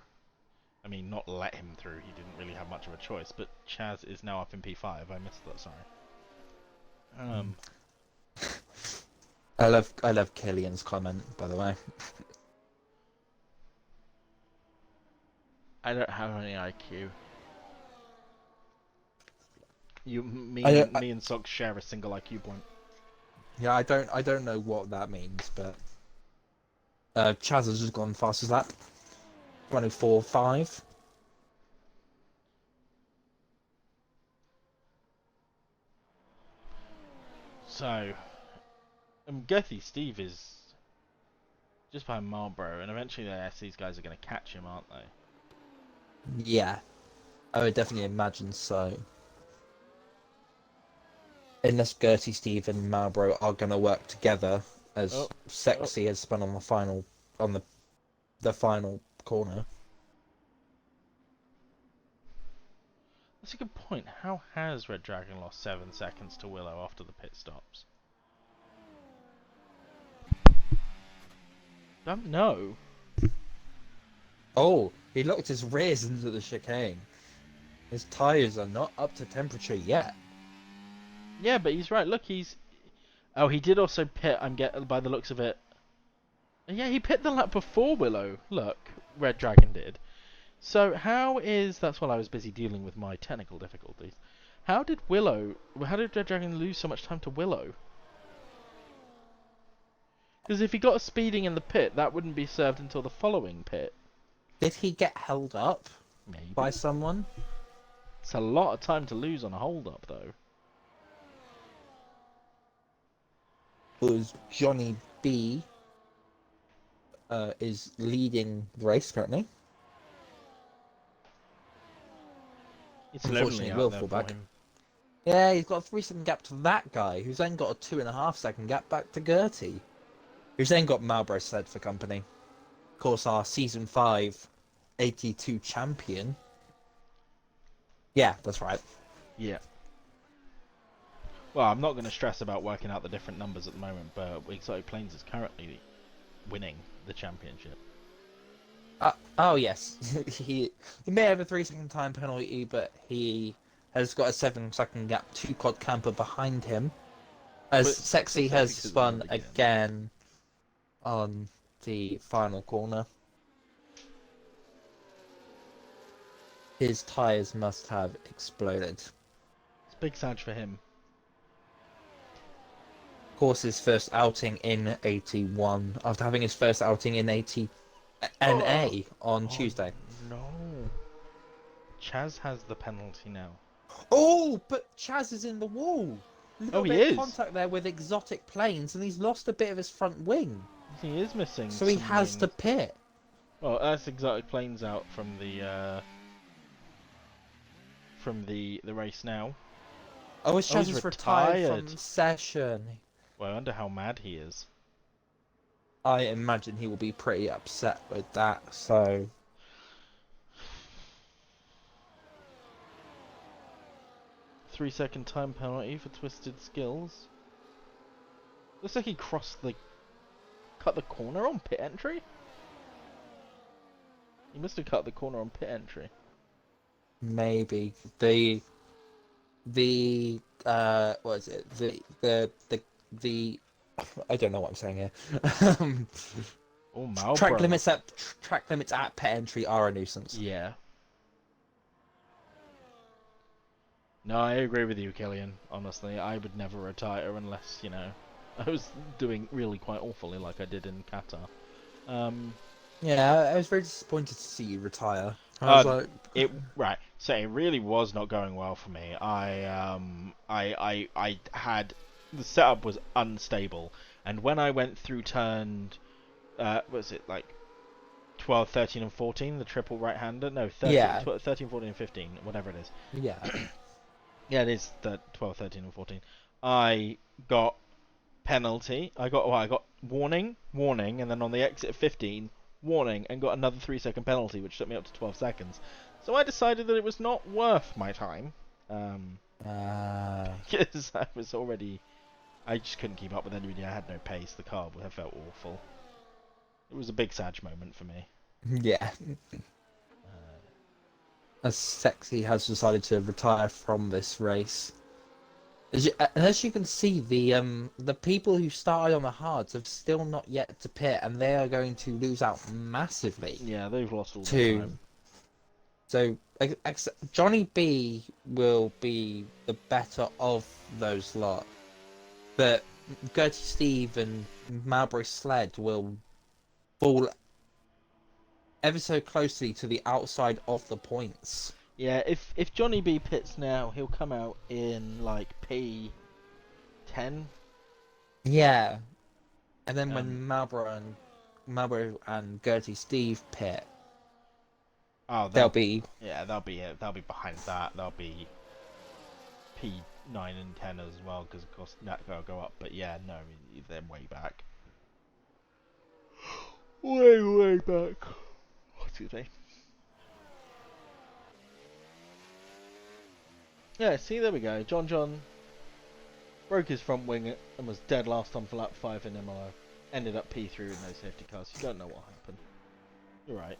I mean, not let him through. He didn't really have much of a choice. But Chaz is now up in P5. I missed that. Sorry. I love Killian's comment, by the way. I don't have any IQ. Me and Sox share a single IQ point. Yeah, I don't know what that means, but Chaz has just gone fastest lap, 24.5. So, Gethy Steve is just behind Marlboro, and eventually these guys are going to catch him, aren't they? Yeah, I would definitely imagine so. Unless Gertie, Steve, and Marlboro are going to work together, as Sexy has spun on the final corner. That's a good point. How has Red Dragon lost 7 seconds to Willow after the pit stops? Don't know. Oh, he locked his rears into the chicane. His tyres are not up to temperature yet. Yeah, but he's right. Look, he's... Oh, he did also pit, by the looks of it. Yeah, he pit the lap before Willow. Look, Red Dragon did. So how is... That's while I was busy dealing with my technical difficulties. How did Red Dragon lose so much time to Willow? Because if he got a speeding in the pit, that wouldn't be served until the following pit. Did he get held up Maybe. by someone? It's a lot of time to lose on a hold-up, though. It was JONNYB is leading the race currently. It's Unfortunately, lonely will out there fall for back. him. Yeah, he's got a 3-second gap to that guy, who's then got a 2.5-second gap back to Gertie, who's then got Marlboro sled for company. Of course, our Season 5 82 champion. Yeah, that's right. Yeah. Well, I'm not going to stress about working out the different numbers at the moment, but Exotic Plains is currently winning the championship. Oh yes, he may have a 3-second time penalty, but he has got a 7-second gap to Quad Camper behind him. As But Sexy has because spun again. again on the final corner. His tyres must have exploded. It's big Sag for him. Of course, his first outing in 81, after having his first outing in 80 NA on Tuesday. No. Chaz has the penalty now. Oh, but Chaz is in the wall. Oh, he bit is. of contact there with Exotic Plains, and he's lost a bit of his front wing. He is missing. So he has to pit. Well, that's Exotic Plains out from the race now. Oh, his Chaz he's is retired retired. from session. Well, I wonder how mad he is. I imagine he will be pretty upset with that, so... 3-second time penalty for twisted skills. Looks like he cut the corner on pit entry. He must have cut the corner on pit entry. Maybe what is it? The I don't know what I'm saying here. Oh, Malbro. Track limits at pit entry are a nuisance. Yeah. No, I agree with you, Killian. Honestly, I would never retire unless, you know, I was doing really quite awfully like I did in Qatar. Yeah, I was very disappointed to see you retire. I was Right. So it really was not going well for me. I had the setup was unstable, and when I went through turned, was it like 12, 13, and 14, the triple right-hander? No, 13, Yeah. 13, 14, and 15, whatever it is. Yeah. Yeah, it is the 12, 13, and 14. I got penalty. I got warning, and then on the exit of 15, warning, and got another 3-second penalty, which took me up to 12 seconds. So I decided that it was not worth my time. Because I was already... I just couldn't keep up with anybody. I had no pace. The car felt awful. It was a big Sag moment for me. Yeah. As Sexy has decided to retire from this race. As you can see, the people who started on the hards have still not yet to pit, and they are going to lose out massively. Yeah, they've lost all the time. So, JONNYB will be the better of those lot, but Gertie Steve and Marlboro Sled will fall ever so closely to the outside of the points. Yeah, if JONNYB pits now, he'll come out in like P10. Yeah, and then when Marlboro and Gertie Steve pit, they'll be behind that. They'll be P9 and 10 as well, because of course that will go up. But yeah, no, they're way back. Way back. Excuse me. Yeah, see, there we go. John broke his front wing and was dead last on for lap 5 in Imola. Ended up P3 with no safety cars. You don't know what happened. You're right.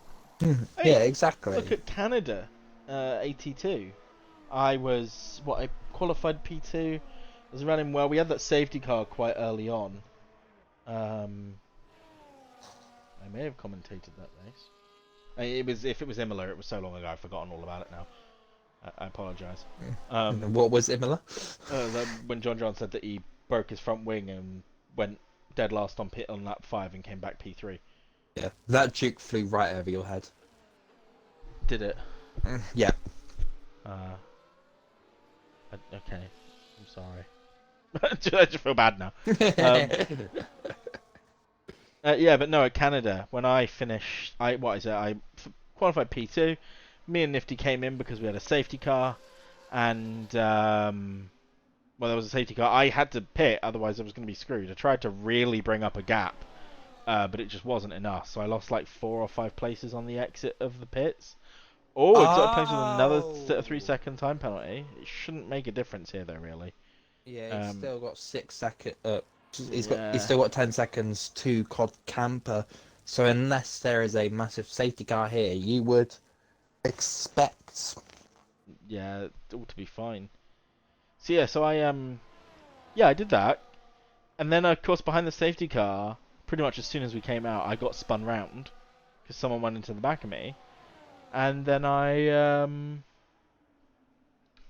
Yeah, exactly. Look at Canada, 82. I qualified P2. I was running well. We had that safety car quite early on. I may have commentated that race. If it was Imola, it was so long ago I've forgotten all about it now. I apologise. What was Imola? When John said that he broke his front wing and went dead last on lap 5 and came back P3. Yeah, that juke flew right over your head. Did it? Yeah. Okay. I'm sorry. I just feel bad now. Yeah, but no, at Canada, when I finished, I qualified P2. Me and Nifty came in because we had a safety car, and there was a safety car. I had to pit, otherwise I was going to be screwed. I tried to really bring up a gap, but it just wasn't enough. So I lost like 4 or 5 places on the exit of the pits. Oh, it's got a place with another 3-second time penalty. It shouldn't make a difference here, though, really. Yeah, he's still got 6 seconds. He's still got 10 seconds to Cod Camper. So unless there is a massive safety car here, you would expect. Yeah, it ought to be fine. So yeah, I did that, and then of course behind the safety car, pretty much as soon as we came out, I got spun round because someone went into the back of me, and then I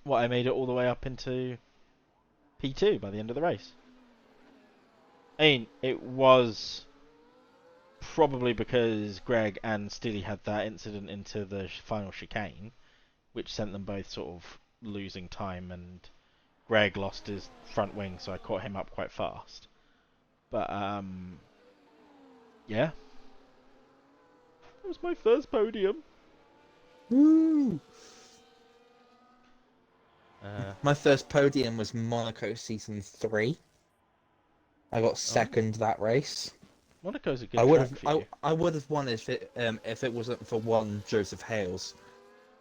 made it all the way up into P2 by the end of the race. I mean, it was probably because Greg and Steely had that incident into the final chicane, which sent them both sort of losing time, and Greg lost his front wing, so I caught him up quite fast. But yeah, it was my first podium. Woo! My first podium was Monaco season 3. I got second that race. Monaco's a good track for you. I would have won if it wasn't for one Joseph Hales,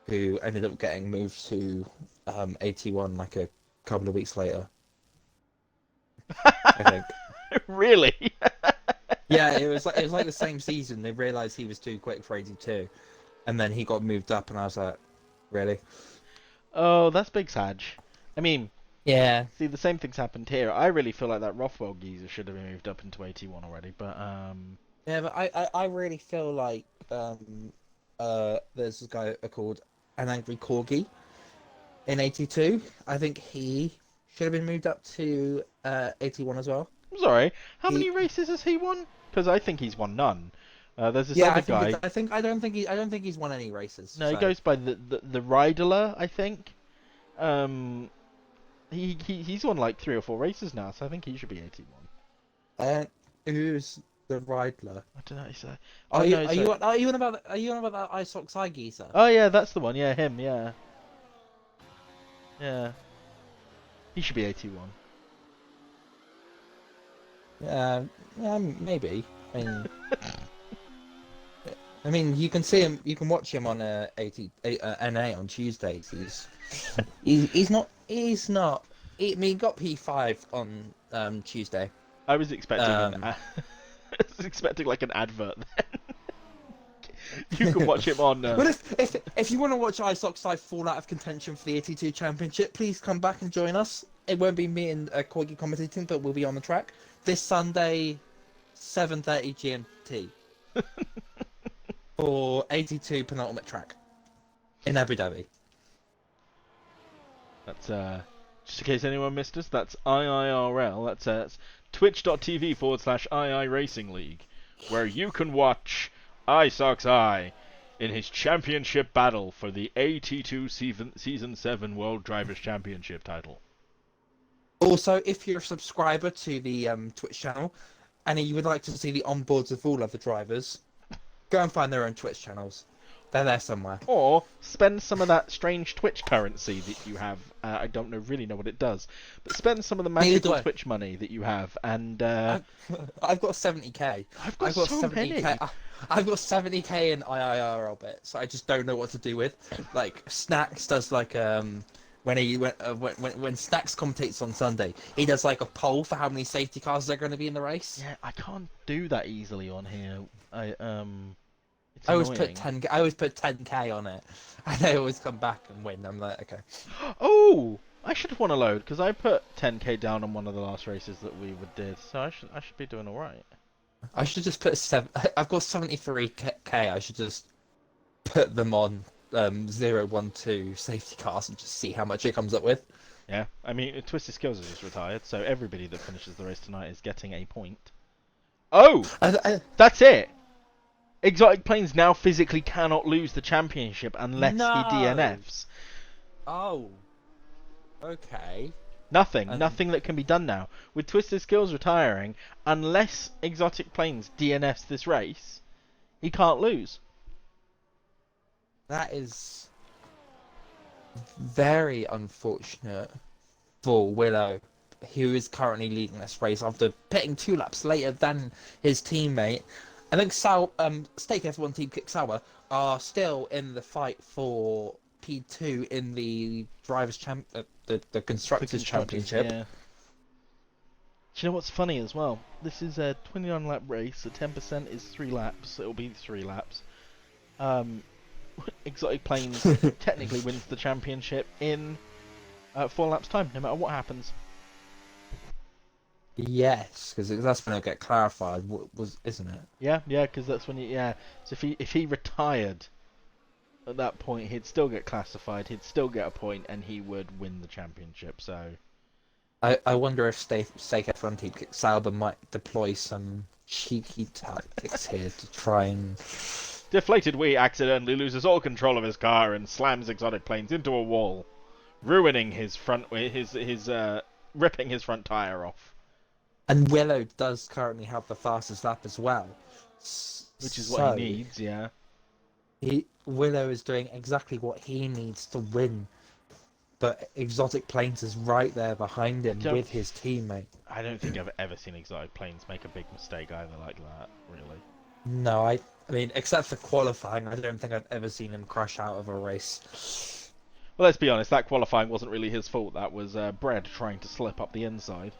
who ended up getting moved to AT1 like a couple of weeks later. I think. Really? Yeah, it was like the same season. They realised he was too quick for 82, and then he got moved up, and I was like, really? Oh, that's big Sag. I mean, Yeah. see, the same thing's happened here. I really feel like that Rothwell geezer should have been moved up into 81 already, but Yeah, but I really feel like there's this guy called An Angry Corgi in 82. I think he should have been moved up to 81 as well. I'm sorry. How He many races has he won? Because I think he's won none. There's this Yeah, other guy. I don't think he's won any races. No, he So. goes by the Rideler, I think. Um, he's won like 3 or 4 races now, so I think he should be 81. Who's the Rideler? I don't know. He's Are oh you no, are you are you on about that iSox eye geezer? oh yeah, that's the one. Yeah, him. Yeah, yeah. He should be 81. Yeah, maybe. I mean, you can see him. You can watch him on 80 NA on Tuesdays. He's not. I mean, he got P5 on Tuesday. I was expecting I was expecting like an advert then. You can watch him on. But if you want to watch iSox fall out of contention for the 82 Championship, please come back and join us. It won't be me and Corgi commentating, but we'll be on the track this Sunday, 7:30 GMT for 82 penultimate track in Abu Dhabi. That's just in case anyone missed us. That's IIRL. That's twitch.tv/II Racing League, where you can watch iSox in his championship battle for the 82 Season 7 World Drivers' Championship title. Also, if you're a subscriber to the Twitch channel and you would like to see the onboards of all other drivers, go and find their own Twitch channels. They're there somewhere. Or spend some of that strange Twitch currency that you have. I don't really know what it does, but spend some of the magical Twitch money that you have, and I've got 70k. I've got so 70k. Many. I've got 70k in IIRL bits. I just don't know what to do with. Like Snacks does like when Snacks commentates on Sunday, he does like a poll for how many safety cars are going to be in the race. Yeah, I can't do that easily on here. I always put 10k on it, and I always come back and win. I'm like, okay. Oh, I should have won a load because I put 10k down on one of the last races that we did, so I should be doing all right. I should just put I've got 73k. I should just put them on 012 safety cars and just see how much it comes up with. Yeah, I mean, Twisted Skills is just retired, so everybody that finishes the race tonight is getting a point. Oh, that's it. Exotic Planes now physically cannot lose the championship unless he DNFs. Oh. Okay. Nothing that can be done now. With Twisted Skills retiring, unless Exotic Planes DNFs this race, he can't lose. That is very unfortunate for Willow, who is currently leading this race after pitting 2 laps later than his teammate. I think Stake F1 Team Kick Sauer are still in the fight for P2 in the the Constructors' Championship. Yeah. Do you know what's funny as well? This is a 29 lap race, so 10% is 3 laps. It'll be 3 laps. Exotic Planes technically wins the championship in 4 laps time, no matter what happens. Yes, because that's when it'll get clarified, isn't it? Yeah, because that's when So if he retired at that point, he'd still get classified, he'd still get a point, and he would win the championship. So I wonder if Stake F1 Team Kick Sauber might deploy some cheeky tactics here to try and. DeflatedWee accidentally loses all control of his car and slams Exotic Planes into a wall, ruining his ripping his front tire off. And Willow does currently have the fastest lap as well. Which is what he needs, yeah. Willow is doing exactly what he needs to win. But Exotic Planes is right there behind him with his teammate. I don't think I've ever seen Exotic Planes make a big mistake either like that, really. No, I mean, except for qualifying, I don't think I've ever seen him crash out of a race. Well, let's be honest, that qualifying wasn't really his fault. That was Bread trying to slip up the inside.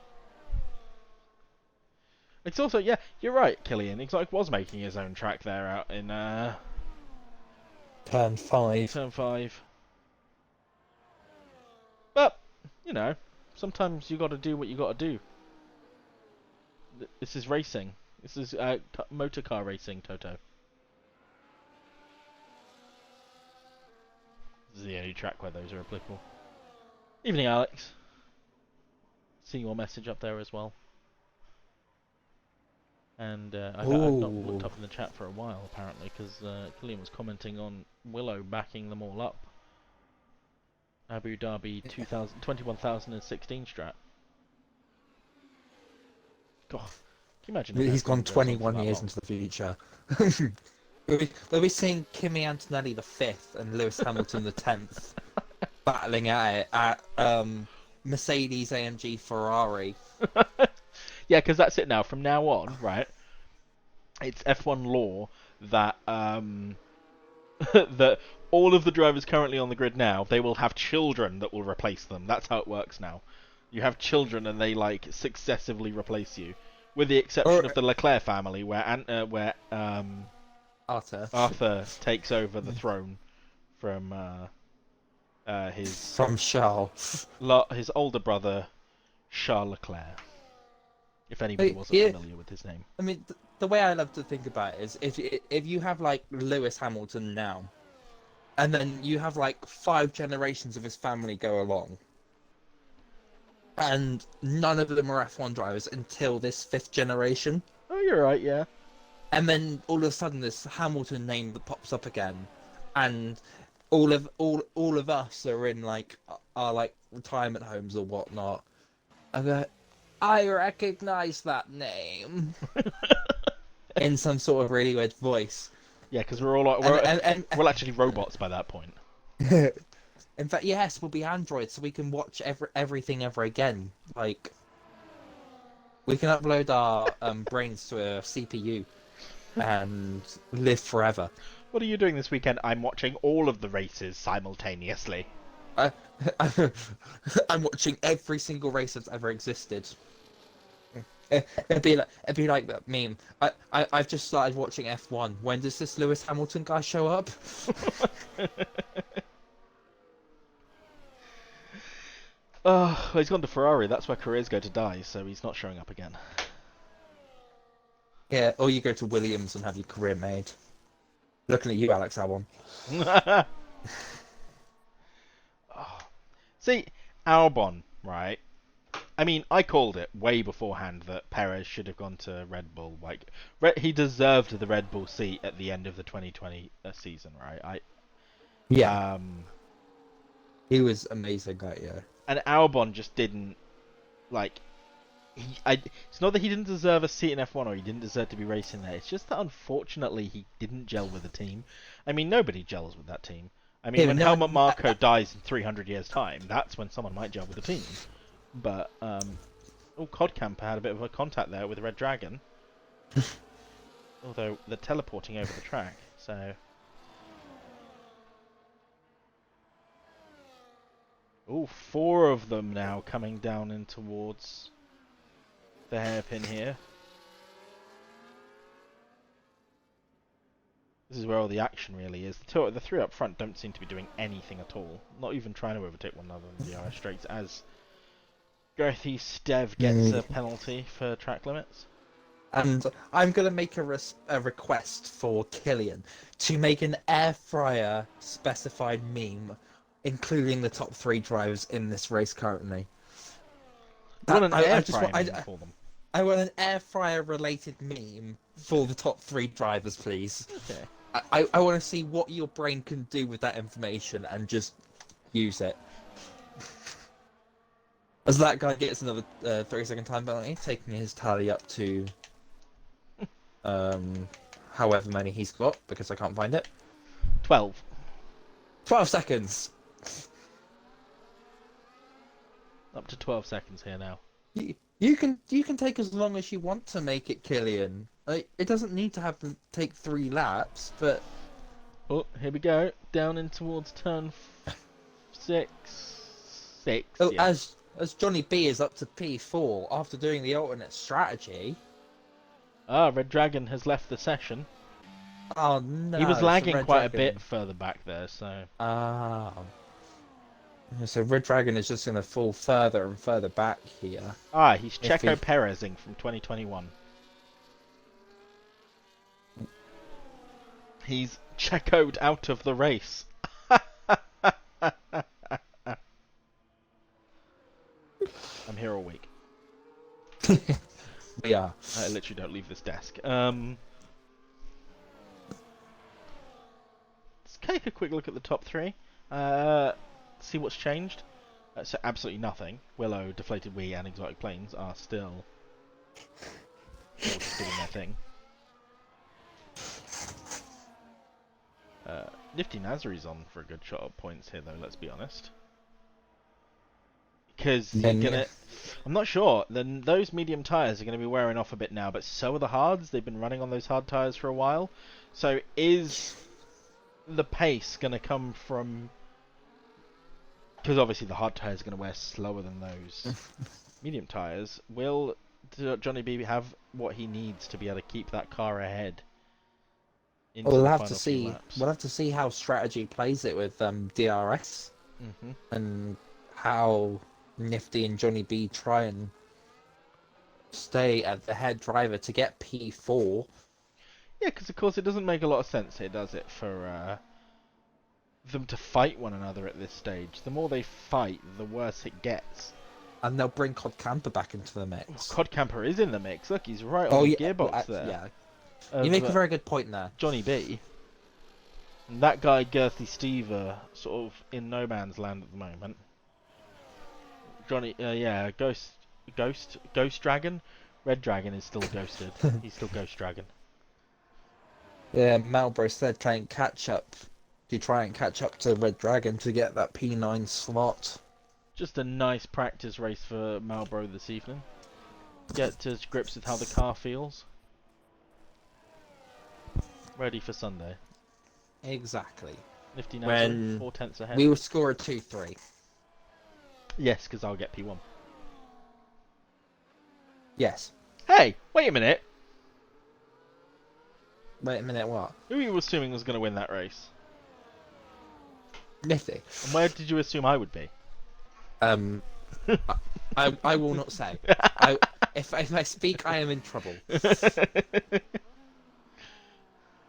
It's also, yeah, you're right, Killian. Exotic was making his own track there out in Turn 5. turn 5. But, you know, sometimes you got to do what you got to do. This is racing. This is motor car racing, Toto. This is the only track where those are applicable. Evening, Alex. See your message up there as well. And I've not looked up in the chat for a while, apparently, because Killian was commenting on Willow backing them all up. Abu Dhabi 21,016 strat. God, can you imagine? He's gone 21 years into the future. We'll be seeing Kimi Antonelli the 5th and Lewis Hamilton the 10th battling at it at Mercedes AMG Ferrari. Yeah, because that's it now. From now on, right? It's F1 law that that all of the drivers currently on the grid now, they will have children that will replace them. That's how it works now. You have children and they like successively replace you, with the exception of the Leclerc family, where Arthur takes over the throne from Charles, his older brother Charles Leclerc. If anybody wasn't familiar with his name. I mean, the way I love to think about it is if you have like Lewis Hamilton now, and then you have like 5 generations of his family go along, and none of them are F1 drivers until this 5th generation. Oh, you're right, yeah. And then all of a sudden, this Hamilton name that pops up again, and all of us are in like our like retirement homes or whatnot. And I recognize that name in some sort of really weird voice. Yeah, because we're actually robots by that point. In fact, yes, we'll be androids, so we can watch everything ever again. Like, we can upload our brains to a CPU and live forever. What are you doing this weekend? I'm watching all of the races simultaneously. I'm watching every single race that's ever existed. It'd be like that meme. I've just started watching F1. When does this Lewis Hamilton guy show up? Oh, he's gone to Ferrari. That's where careers go to die, so he's not showing up again. Yeah, or you go to Williams and have your career made. Looking at you, Alex Albon. Oh. See, Albon, right? I mean, I called it way beforehand that Perez should have gone to Red Bull. Like, he deserved the Red Bull seat at the end of the 2020 season, right? Yeah. He was amazing that year. And Albon just didn't, like... it's not that he didn't deserve a seat in F1 or he didn't deserve to be racing there. It's just that, unfortunately, he didn't gel with the team. I mean, nobody gels with that team. I mean, when Helmut Marko dies in 300 years' time, that's when someone might gel with the team. But, Codcamper had a bit of a contact there with Red Dragon. Although, they're teleporting over the track, so... Oh, 4 of them now coming down in towards the hairpin here. This is where all the action really is. The 3 up front don't seem to be doing anything at all. Not even trying to overtake one another in the DRS straights, as Garthy Stev gets a penalty for track limits. And I'm going to make a request for Killian to make an air fryer specified meme, including the top 3 drivers in this race currently. I want an air fryer meme for them. I want an air fryer related meme for the top 3 drivers, please. Okay. I want to see what your brain can do with that information and just use it. As that guy gets another 30-second time penalty, taking his tally up to however many he's got, because I can't find it. 12 seconds. Up to 12 seconds here now. You can take as long as you want to make it, Killian. Like, it doesn't need to have to take 3 laps, but... Oh, here we go. Down in towards turn 6. Six. Oh, Yeah. as Johnny B is up to P4 after doing the alternate strategy. Red Dragon has left the session. Oh no! He was so lagging Red quite a Dragon. bit further back there, so. So Red Dragon is just going to fall further and further back here. He's Checo Perezing from 2021. He's Checoed out of the race. I'm here all week. We are. I literally don't leave this desk. Let's take a quick look at the top three. See what's changed. So absolutely nothing. Willow, DeflatedWee, and Exotic Planes are still just doing their thing. Nifty Nazari's on for a good shot of points here, though. Let's be honest. Because I'm not sure. Then those medium tyres are going to be wearing off a bit now, but so are the hards. They've been running on those hard tyres for a while. So is the pace going to come from? Because obviously the hard tyres are going to wear slower than those medium tyres. Will JONNYB have what he needs to be able to keep that car ahead? We'll have to see. Laps? We'll have to see how strategy plays it with DRS, and how Nifty and JONNYB try and stay at the head driver to get P4. Yeah, because of course it doesn't make a lot of sense here, does it, for them to fight one another at this stage. The more they fight, the worse it gets. And they'll bring Cod Camper back into the mix. Cod Camper is in the mix. Look, he's right on the gearbox there. Yeah, you make a very good point there. JONNYB. And that guy, Girthy Steve, sort of in no man's land at the moment. Ghost Dragon. Red Dragon is still ghosted. He's still Ghost Dragon. Yeah, Malbro said try and catch up to Red Dragon to get that P9 slot. Just a nice practice race for Malbro this evening. Get to grips with how the car feels. Ready for Sunday. Exactly. Nifty Nazar, 4 tenths ahead. We will score a 2-3. Yes, because I'll get P1. Yes. Hey, wait a minute. Wait a minute, what? Who were you assuming was going to win that race? Nifty. And where did you assume I would be? I will not say. If I speak, I am in trouble.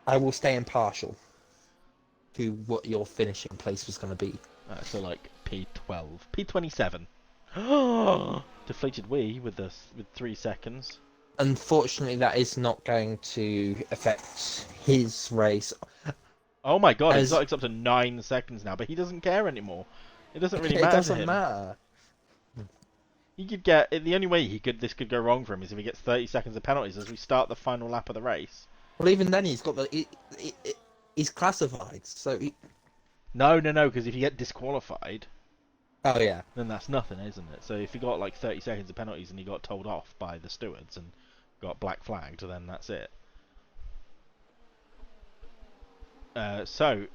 I will stay impartial to what your finishing place was going to be. So like P12, P27. DeflatedWee with 3 seconds. Unfortunately, that is not going to affect his race. Oh my god, Exotic's up to 9 seconds now, but he doesn't care anymore. It doesn't really matter. It doesn't to him. matter. He could get the only way this could go wrong for him is if he gets 30 seconds of penalties as we start the final lap of the race. Well, even then he's got he's classified, so No, because if you get disqualified, oh yeah, then that's nothing, isn't it? So if he got like 30 seconds of penalties and he got told off by the stewards and got black flagged, then that's it. So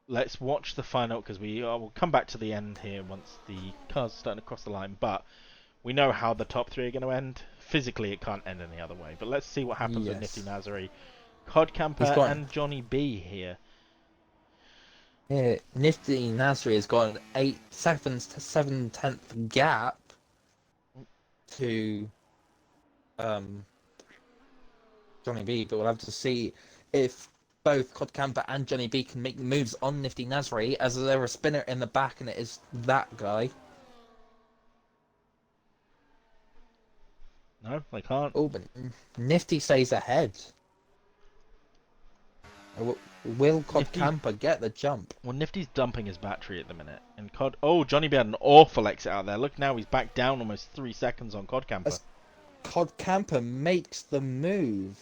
let's watch the final, because we'll come back to the end here once the car's starting to cross the line, but we know how the top 3 are going to end. Physically, it can't end any other way, but let's see what happens with Nifty Nazari, Cod Camper, and JONNYB here. Yeah, Nifty Nazari has got an 8 seconds to 7/10 gap to JONNYB, but we'll have to see if both Cod Camper and JONNYB can make the moves on Nifty Nazari, as they're a spinner in the back, and it is that guy. No, they can't. Oh, but Nifty stays ahead. Will Cod Camper get the jump? Well, Nifty's dumping his battery at the minute, and JONNYB had an awful exit out there. Look now, he's back down almost 3 seconds on Cod Camper. As Cod Camper makes the move,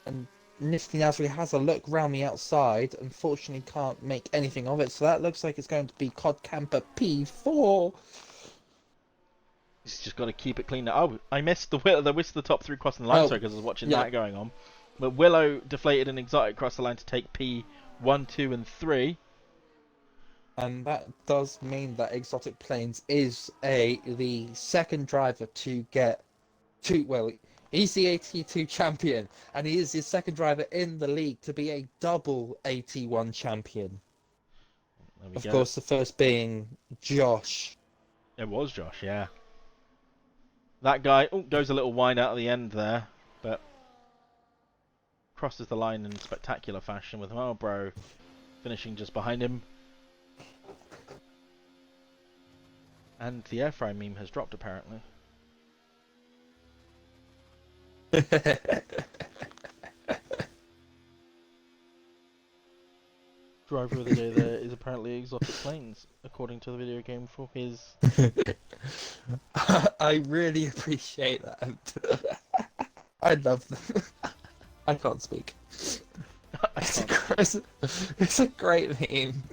and Nifty Nazari has a look round the outside. Unfortunately, can't make anything of it. So that looks like it's going to be Cod Camper P4. He's just got to keep it clean. Oh, I missed the top 3 crossing the line, sorry, because I was watching that going on. But Willow, Deflated, and Exotic cross the line to take P1, 2, and 3. And that does mean that Exotic Plains is the second driver to get two. Well, he's the AT2 champion, and he is the second driver in the league to be a double AT1 champion. There we Of go. course, the first being Josh. It was Josh, yeah. That guy goes a little wide out at the end there, but crosses the line in spectacular fashion with Marlboro finishing just behind him. And the air fry meme has dropped, apparently. Driver of the day there is apparently Exotic Plains, according to the video game for his... I really appreciate that. I love them. I can't speak. It's a great meme.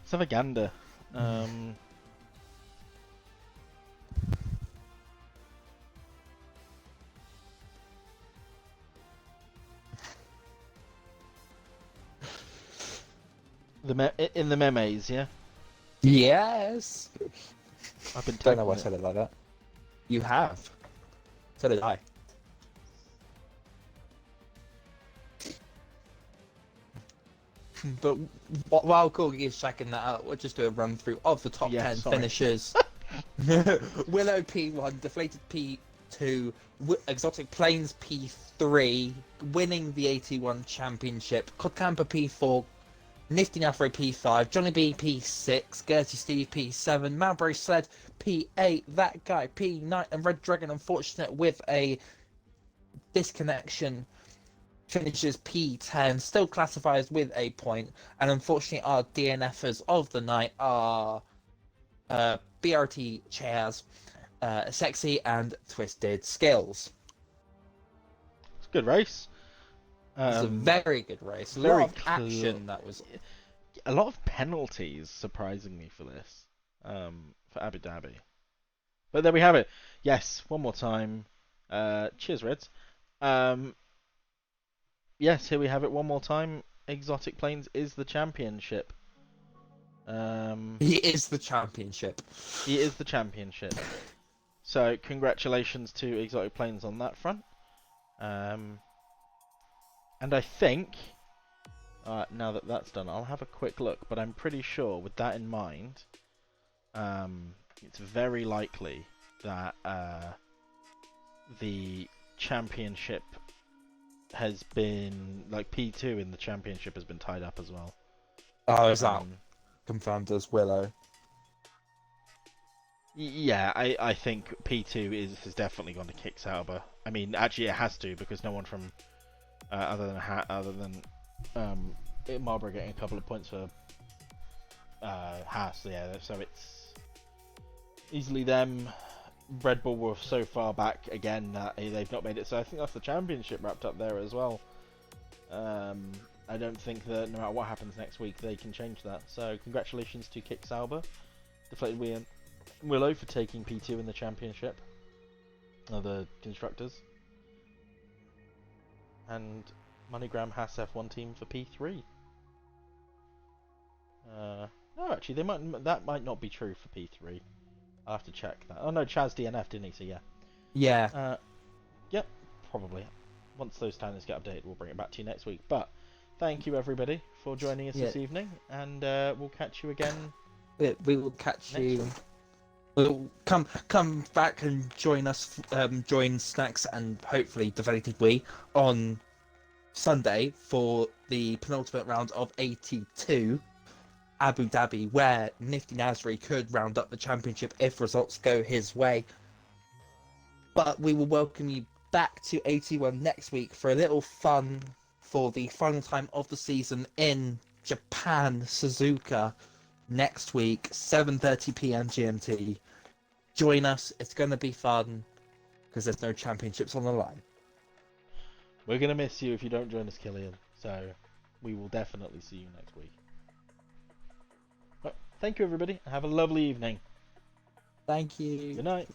Savaganda. In the memes, yeah? Yes. I've been Don't know why I typing said it like that. You have. So did I. But while Corgi is checking that out, we'll just do a run through of the top 10 finishers. Willow P1, Deflated P2, Exotic Plains P3, winning the AT1 Championship, Codcamper P4, Nifty Nafro P5, JONNYB P6, Gertie Steve P7, Malbury Sled P8, That Guy P9, and Red Dragon, unfortunate with a disconnection, finishes P10, still classifies with a point, and unfortunately our DNFers of the night are BRT Chairs, Sexy, and Twisted Skills. It's a good race. It's a very good race. A Very lot of action that was... A lot of penalties, surprisingly, for this. For Abu Dhabi. But there we have it. Yes, one more time. Cheers, Reds. Yes, here we have it one more time. Exotic Plains is the championship. He is the championship. He is the championship. So, congratulations to Exotic Plains on that front. And I think, now that that's done, I'll have a quick look. But I'm pretty sure, with that in mind, it's very likely that the championship has been, like, P2 in the championship has been tied up as well. Oh, is that confirmed as Willow? Yeah, I think P2 has definitely gone to kick Sauber. I mean, actually, it has to, because no one from other than Marlborough getting a couple of points for Haas. Yeah, so it's easily them. Red Bull were so far back again that they've not made it. So I think that's the championship wrapped up there as well. I don't think that no matter what happens next week, they can change that. So congratulations to Kick Sauber, DeflatedWee and Willow for taking P2 in the championship. The constructors. And MoneyGram Haas F1 team for P3. No, actually, that might not be true for P3. I'll have to check that. Oh no, Chaz DNF, didn't he? So yeah. Yeah. Yep, probably. Once those standards get updated, we'll bring it back to you next week. But thank you everybody for joining us this evening, and we'll catch you again. We will catch you. We'll come back and join us, join Snacks and hopefully DeflatedWee on Sunday for the penultimate round of 82 Abu Dhabi, where Nifty Nasri could round up the championship if results go his way. But we will welcome you back to 81 next week for a little fun for the final time of the season in Japan, Suzuka. Next week, 7:30 p.m. GMT. Join us. It's going to be fun because there's no championships on the line. We're going to miss you if you don't join us, Killian. So we will definitely see you next week. Well, thank you, everybody. Have a lovely evening. Thank you. Good night.